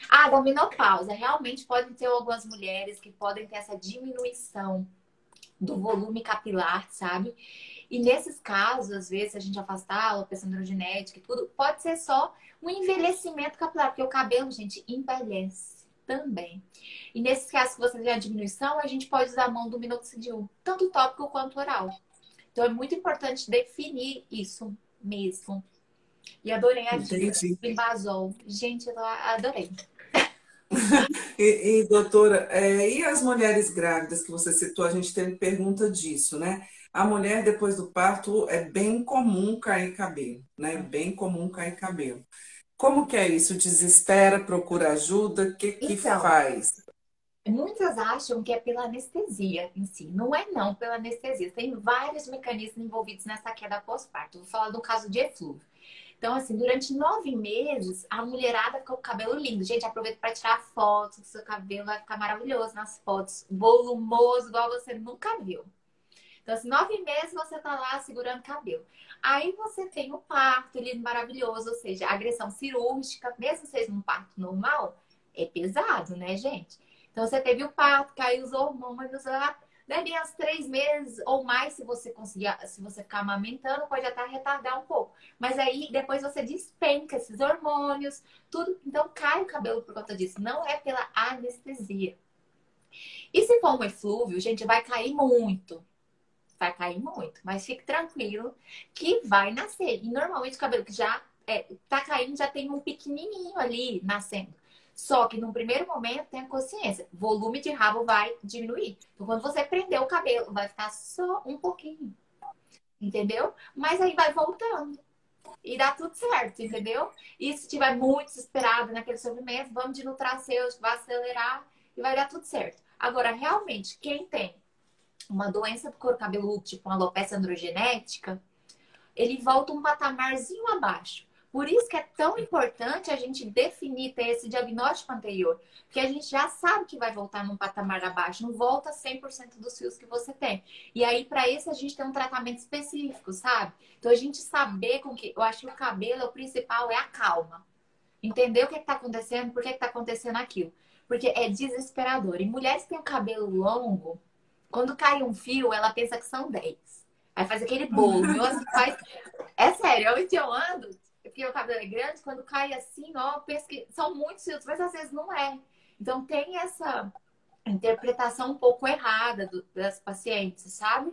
Ah, da menopausa. Realmente podem ter algumas mulheres que podem ter essa diminuição do volume capilar, sabe? E nesses casos, às vezes, se a gente afastar a alopecia androgenética e tudo, pode ser só um envelhecimento capilar, porque o cabelo, gente, envelhece também. E nesses casos que você tem a diminuição, a gente pode usar a mão do minoxidil, tanto tópico quanto oral. Então é muito importante definir isso mesmo. E adorei a dica Entendi. do Embasol. Gente, eu adorei. Doutora, e as mulheres grávidas que você citou, a gente tem pergunta disso, né? A mulher, depois do parto, é bem comum cair cabelo, né? Bem comum cair cabelo. Como que é isso? Desespera, procura ajuda? O que que Então, faz? muitas acham que é pela anestesia em si. Não é não pela anestesia. Tem vários mecanismos envolvidos nessa queda pós-parto. Vou falar do caso de eflúvio. Então, assim, durante 9 meses, a mulherada fica com o cabelo lindo. Gente, aproveita para tirar fotos, o seu cabelo vai ficar maravilhoso nas fotos. Volumoso, igual você nunca viu. Então, assim, 9 meses você tá lá segurando o cabelo. Aí você tem o parto lindo, maravilhoso, ou seja, a agressão cirúrgica, mesmo seja um parto normal, é pesado, né, gente? Então, você teve o parto, caiu os hormônios lá, dali uns 3 meses ou mais, se você conseguir, se você ficar amamentando, pode até retardar um pouco. Mas aí, depois você despenca esses hormônios, tudo. Então, cai o cabelo por conta disso. Não é pela anestesia. E se for um eflúvio, gente, vai cair muito. Vai cair muito, mas fique tranquilo que vai nascer. E normalmente o cabelo que já tá caindo já tem um pequenininho ali nascendo. Só que no primeiro momento tem a consciência, volume de rabo vai diminuir. Então quando você prender o cabelo, vai ficar só um pouquinho, entendeu? Mas aí vai voltando e dá tudo certo, entendeu? E se tiver muito desesperado naquele sofrimento, vamos de nutracêutico, vai acelerar e vai dar tudo certo. Agora, realmente, quem tem uma doença do couro cabeludo, tipo uma alopecia androgenética, ele volta um patamarzinho abaixo. Por isso que é tão importante a gente definir, ter esse diagnóstico anterior. Porque a gente já sabe que vai voltar num patamar abaixo. Não volta 100% dos fios que você tem. E aí, para isso, a gente tem um tratamento específico, sabe? Então, a gente saber com que... Eu acho que o cabelo, o principal é a calma. Entender o que está acontecendo, por que está acontecendo aquilo. Porque é desesperador. E mulheres que têm o cabelo longo, quando cai um fio, ela pensa que são 10. Aí faz aquele bolo. Meu, assim, faz... É sério, onde eu ando, porque o cabelo é grande, quando cai assim, ó, eu penso que são muitos fios, mas às vezes não é. Então tem essa interpretação um pouco errada das pacientes, sabe?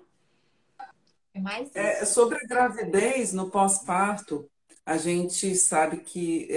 É mais isso. Sobre a gravidez no pós-parto, a gente sabe que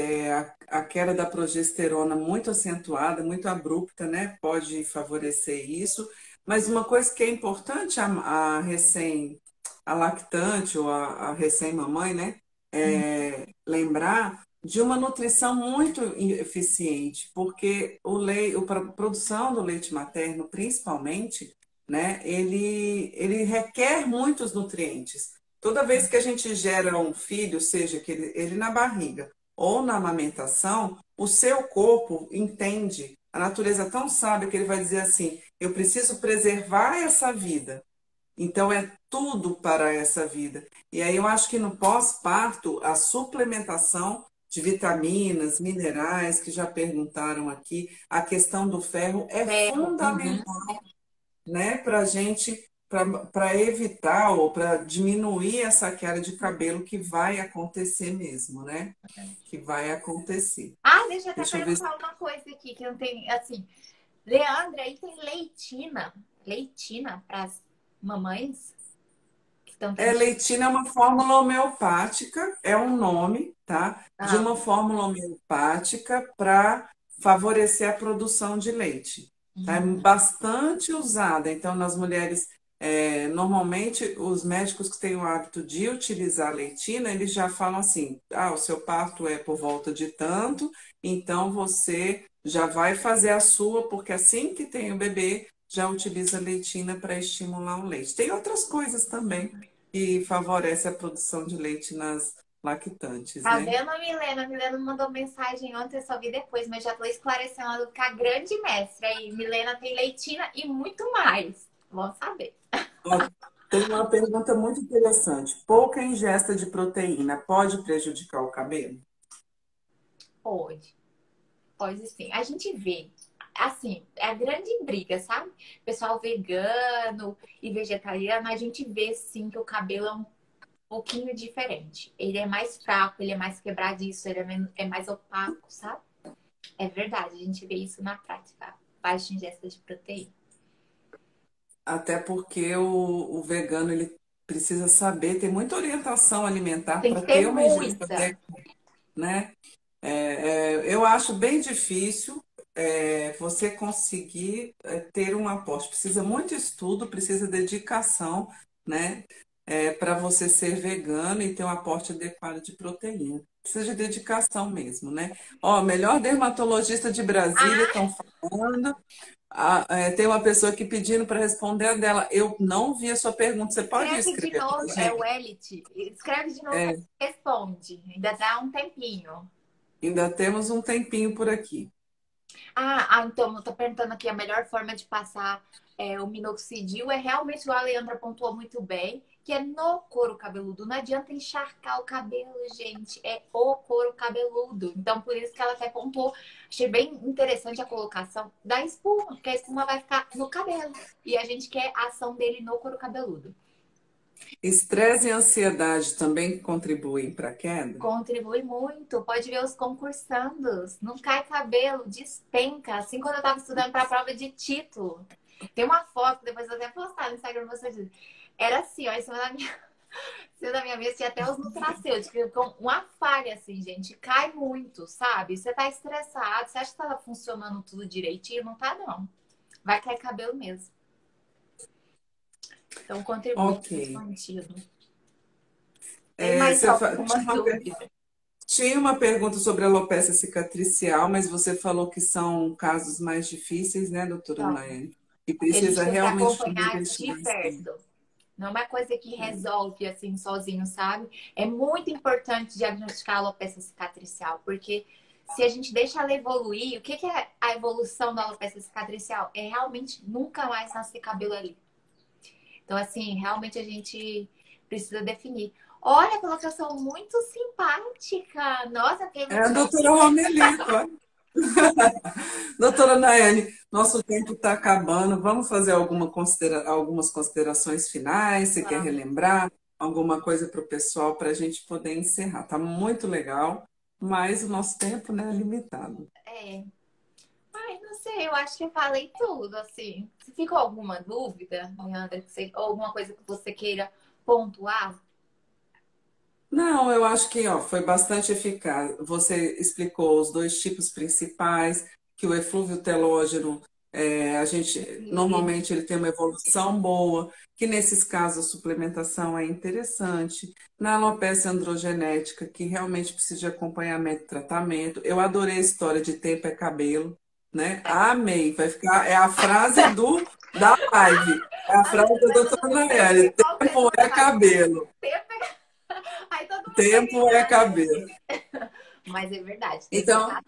a queda da progesterona muito acentuada, muito abrupta, né? Pode favorecer isso, Mas uma coisa que é importante a lactante ou a recém-mamãe, né? É lembrar de uma nutrição muito eficiente, porque a produção do leite materno, principalmente, né? Ele requer muitos nutrientes. Toda vez que a gente gera um filho, seja que ele na barriga ou na amamentação, o seu corpo entende. A natureza é tão sábia que ele vai dizer assim: eu preciso preservar essa vida. Então é tudo para essa vida. E aí eu acho que no pós-parto, a suplementação de vitaminas, minerais, que já perguntaram aqui, a questão do ferro é Ferro. Uhum. fundamental, né, para a gente, para evitar ou para diminuir essa queda de cabelo que vai acontecer mesmo, né? Que vai acontecer. Ah, deixa eu até Deixa eu ver. perguntar uma coisa aqui que não tem, assim, Leandra, aí tem leitina? Leitina para as mamães que estão tendo. Leitina é uma fórmula homeopática, é um nome, tá? De Ah, uma fórmula homeopática para favorecer a produção de leite. Tá? É uhum. bastante usada. Então, nas mulheres, normalmente, os médicos que têm o hábito de utilizar a leitina, eles já falam assim: o seu parto é por volta de tanto, então você já vai fazer a sua, porque assim que tem o bebê, já utiliza a leitina para estimular o leite. Tem outras coisas também que favorece a produção de leite nas lactantes, Tá né? vendo, Milena? A Milena mandou mensagem ontem, eu só vi depois, mas já tô esclarecendo ela ficar grande mestre aí. Milena tem leitina e muito mais. Vamos saber. Ó, tem uma pergunta muito interessante. Pouca ingesta de proteína pode prejudicar o cabelo? Pode, pode sim. A gente vê, assim, é a grande briga, sabe? Pessoal vegano e vegetariano, a gente vê sim que o cabelo é um pouquinho diferente. Ele é mais fraco, ele é mais quebradiço, ele é mais opaco, sabe? É verdade, a gente vê isso na prática. Baixa ingesta de proteína. Até porque o vegano ele precisa saber, ter muita orientação alimentar Tem para que ter ter uma ingesta muita. adequada, né? Eu acho bem difícil você conseguir ter um aporte. Precisa muito estudo, precisa dedicação, né? Para você ser vegano e ter um aporte adequado de proteína. Precisa de dedicação mesmo, né? Ó, melhor dermatologista de Brasília, Ah, estão falando. Tem uma aqui pedindo para responder a dela. Eu não vi a sua pergunta. Você pode escreve de escrever para a novo, é o gente? Elite. Escreve de novo, É, responde. Ainda dá um tempinho. ainda temos um tempinho por aqui. Então, eu tô perguntando aqui, a melhor forma de passar o minoxidil é realmente, o Leandra pontuou muito bem, que é no couro cabeludo. Não adianta encharcar o cabelo, gente. É o couro cabeludo. Então, por isso que ela até pontuou. Achei bem interessante a colocação da espuma, porque a espuma vai ficar no cabelo. E a gente quer a ação dele no couro cabeludo. Estresse e ansiedade também contribuem para a queda? Contribui muito. Pode ver os concursandos. Não cai cabelo, despenca. Assim, quando eu estava estudando para a prova de título. Tem uma foto, depois eu até postar no Instagram pra vocês. Era assim, ó, em cima da minha, em cima da minha mesa tinha até os nutracêuticos, com uma falha, assim, gente. Cai muito, sabe? Você tá estressado, você acha que tá funcionando tudo direitinho? Não tá, não. Vai cair cabelo mesmo. Então, contribui Ok. nesse sentido. Tem mais Você alguma dúvida? tinha uma pergunta sobre a alopecia cicatricial, mas você falou que são casos mais difíceis, né, doutora Então, Nayane? E a gente precisa tem que realmente de uma acompanhar de investigação. perto. Não é uma coisa que resolve assim sozinho, sabe? É muito importante diagnosticar a alopecia cicatricial, porque se a gente deixa ela evoluir, o que que é a evolução da alopecia cicatricial? É realmente nunca mais nascer cabelo ali. Então, assim, realmente a gente precisa definir. Olha, colocação muito simpática. Nossa, fiquei É muito a feliz. doutora Romelito. Doutora Nayane, nosso tempo está acabando. Vamos fazer algumas considerações finais? Você quer Vamos. relembrar alguma coisa para o pessoal para a gente poder encerrar? Tá muito legal, mas o nosso tempo, né, é limitado. É. Ai, não sei, eu acho que eu falei tudo, assim. Se ficou alguma dúvida, Leandra, ou alguma coisa que você queira pontuar? Não, eu acho que foi bastante eficaz. Você explicou os dois tipos principais, que o eflúvio telógeno A gente, E, normalmente, ele tem uma evolução boa, que nesses casos a suplementação é interessante. Na alopecia androgenética, que realmente precisa de acompanhamento e tratamento. Eu adorei a história de tempo é cabelo, né? Amei. Vai ficar, é a frase da live. É a ai, frase da vai doutora todo mundo Nayeli. ver qual Tempo pessoa é faz cabelo. tempo. Aí todo mundo vai Tempo é ganhar, né? cabelo. Mas é verdade, tempo é Então, caro.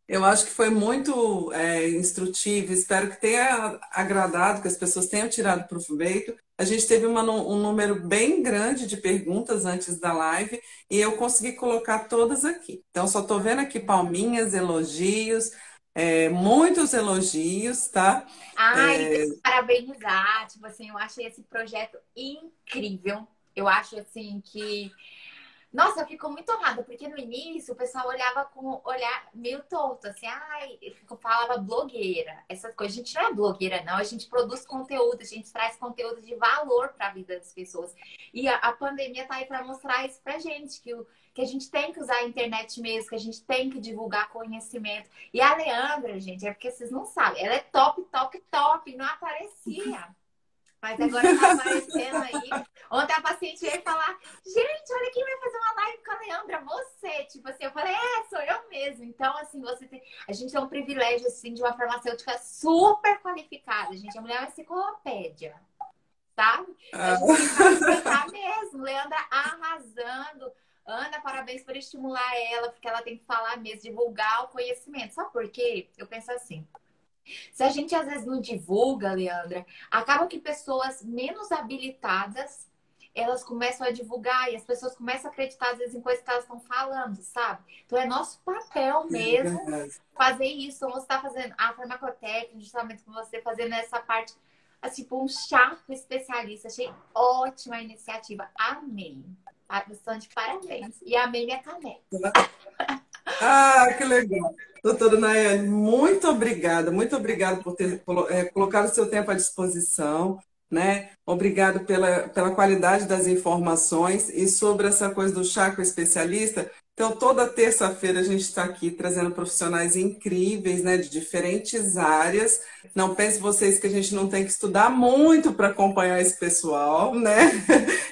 eu acho que foi muito instrutivo, espero que tenha agradado, que as pessoas tenham tirado proveito. A gente teve um número bem grande de perguntas antes da live e eu consegui colocar todas aqui. Então, só estou vendo aqui palminhas, elogios, muitos elogios, tá? Ai, tem É, que parabenizar. Tipo assim, eu achei esse projeto incrível. Eu acho assim que nossa, eu fico muito honrada, porque no início o pessoal olhava com um olhar meio torto, assim, ai, eu falava blogueira, essas coisas. A gente não é blogueira, não, a gente produz conteúdo, a gente traz conteúdo de valor para a vida das pessoas. E a pandemia tá aí para mostrar isso pra gente, que a gente tem que usar a internet mesmo, que a gente tem que divulgar conhecimento. E a Leandra, gente, é porque vocês não sabem, ela é top, top, top, não aparecia. Mas agora tá aparecendo aí. Ontem a paciente veio falar: gente, olha quem vai fazer uma live com a Leandra, você. Tipo assim, eu falei: sou eu mesmo. Então, assim, a gente tem um privilégio, assim, de uma farmacêutica super qualificada. Gente, a mulher é uma enciclopédia, sabe? Então, a ah, gente tem que aproveitar mesmo. Leandra arrasando. Ana, parabéns por estimular ela, porque ela tem que falar mesmo, divulgar o conhecimento. Sabe por quê? Eu penso assim. Se a gente às vezes não divulga, Leandra, acaba que pessoas menos habilitadas elas começam a divulgar e as pessoas começam a acreditar às vezes em coisas que elas estão falando, sabe? Então é nosso papel é mesmo verdade. fazer isso. Então, você está fazendo a farmacotécnica, justamente com você fazendo essa parte, assim, tipo um chá com especialista. Achei ótima a iniciativa. Amei. Tá? Estão de parabéns. E amei minha caneca. Ah, que legal. Doutora Nayane, muito obrigada por ter colocado o seu tempo à disposição, né? Obrigado pela qualidade das informações e sobre essa coisa do chá com especialista. Então, toda terça-feira a gente está aqui trazendo profissionais incríveis, né, de diferentes áreas. Não pense vocês que a gente não tem que estudar muito para acompanhar esse pessoal, né?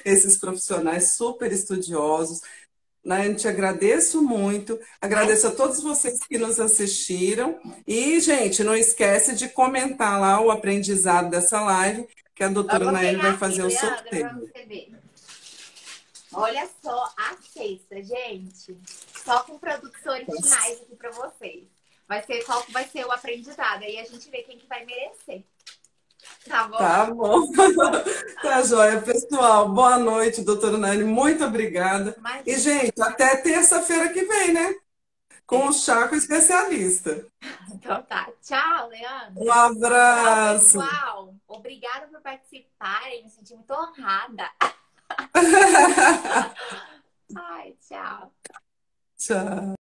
Esses profissionais super estudiosos. Nayane, te agradeço muito, Mas agradeço a todos vocês que nos assistiram e, gente, não esquece de comentar lá o aprendizado dessa live, que a eu doutora vou Nayane vai pegar aqui, fazer o Leandra, para sorteio. você ver. Olha só a cesta, gente. Só com produtos originais aqui para vocês. Vai ser qual que vai ser o aprendizado. Aí a gente vê quem que vai merecer. Tá bom? Tá bom. Tá joia, pessoal. Boa noite, doutora Nayane, muito obrigada. E, Imagina. gente, até terça-feira que vem, né? Com o É. chá com especialista. Então tá. Tchau, Um Leandra. Tchau, abraço. pessoal. Obrigada por participarem. Me senti muito honrada. Ai, tchau. Tchau.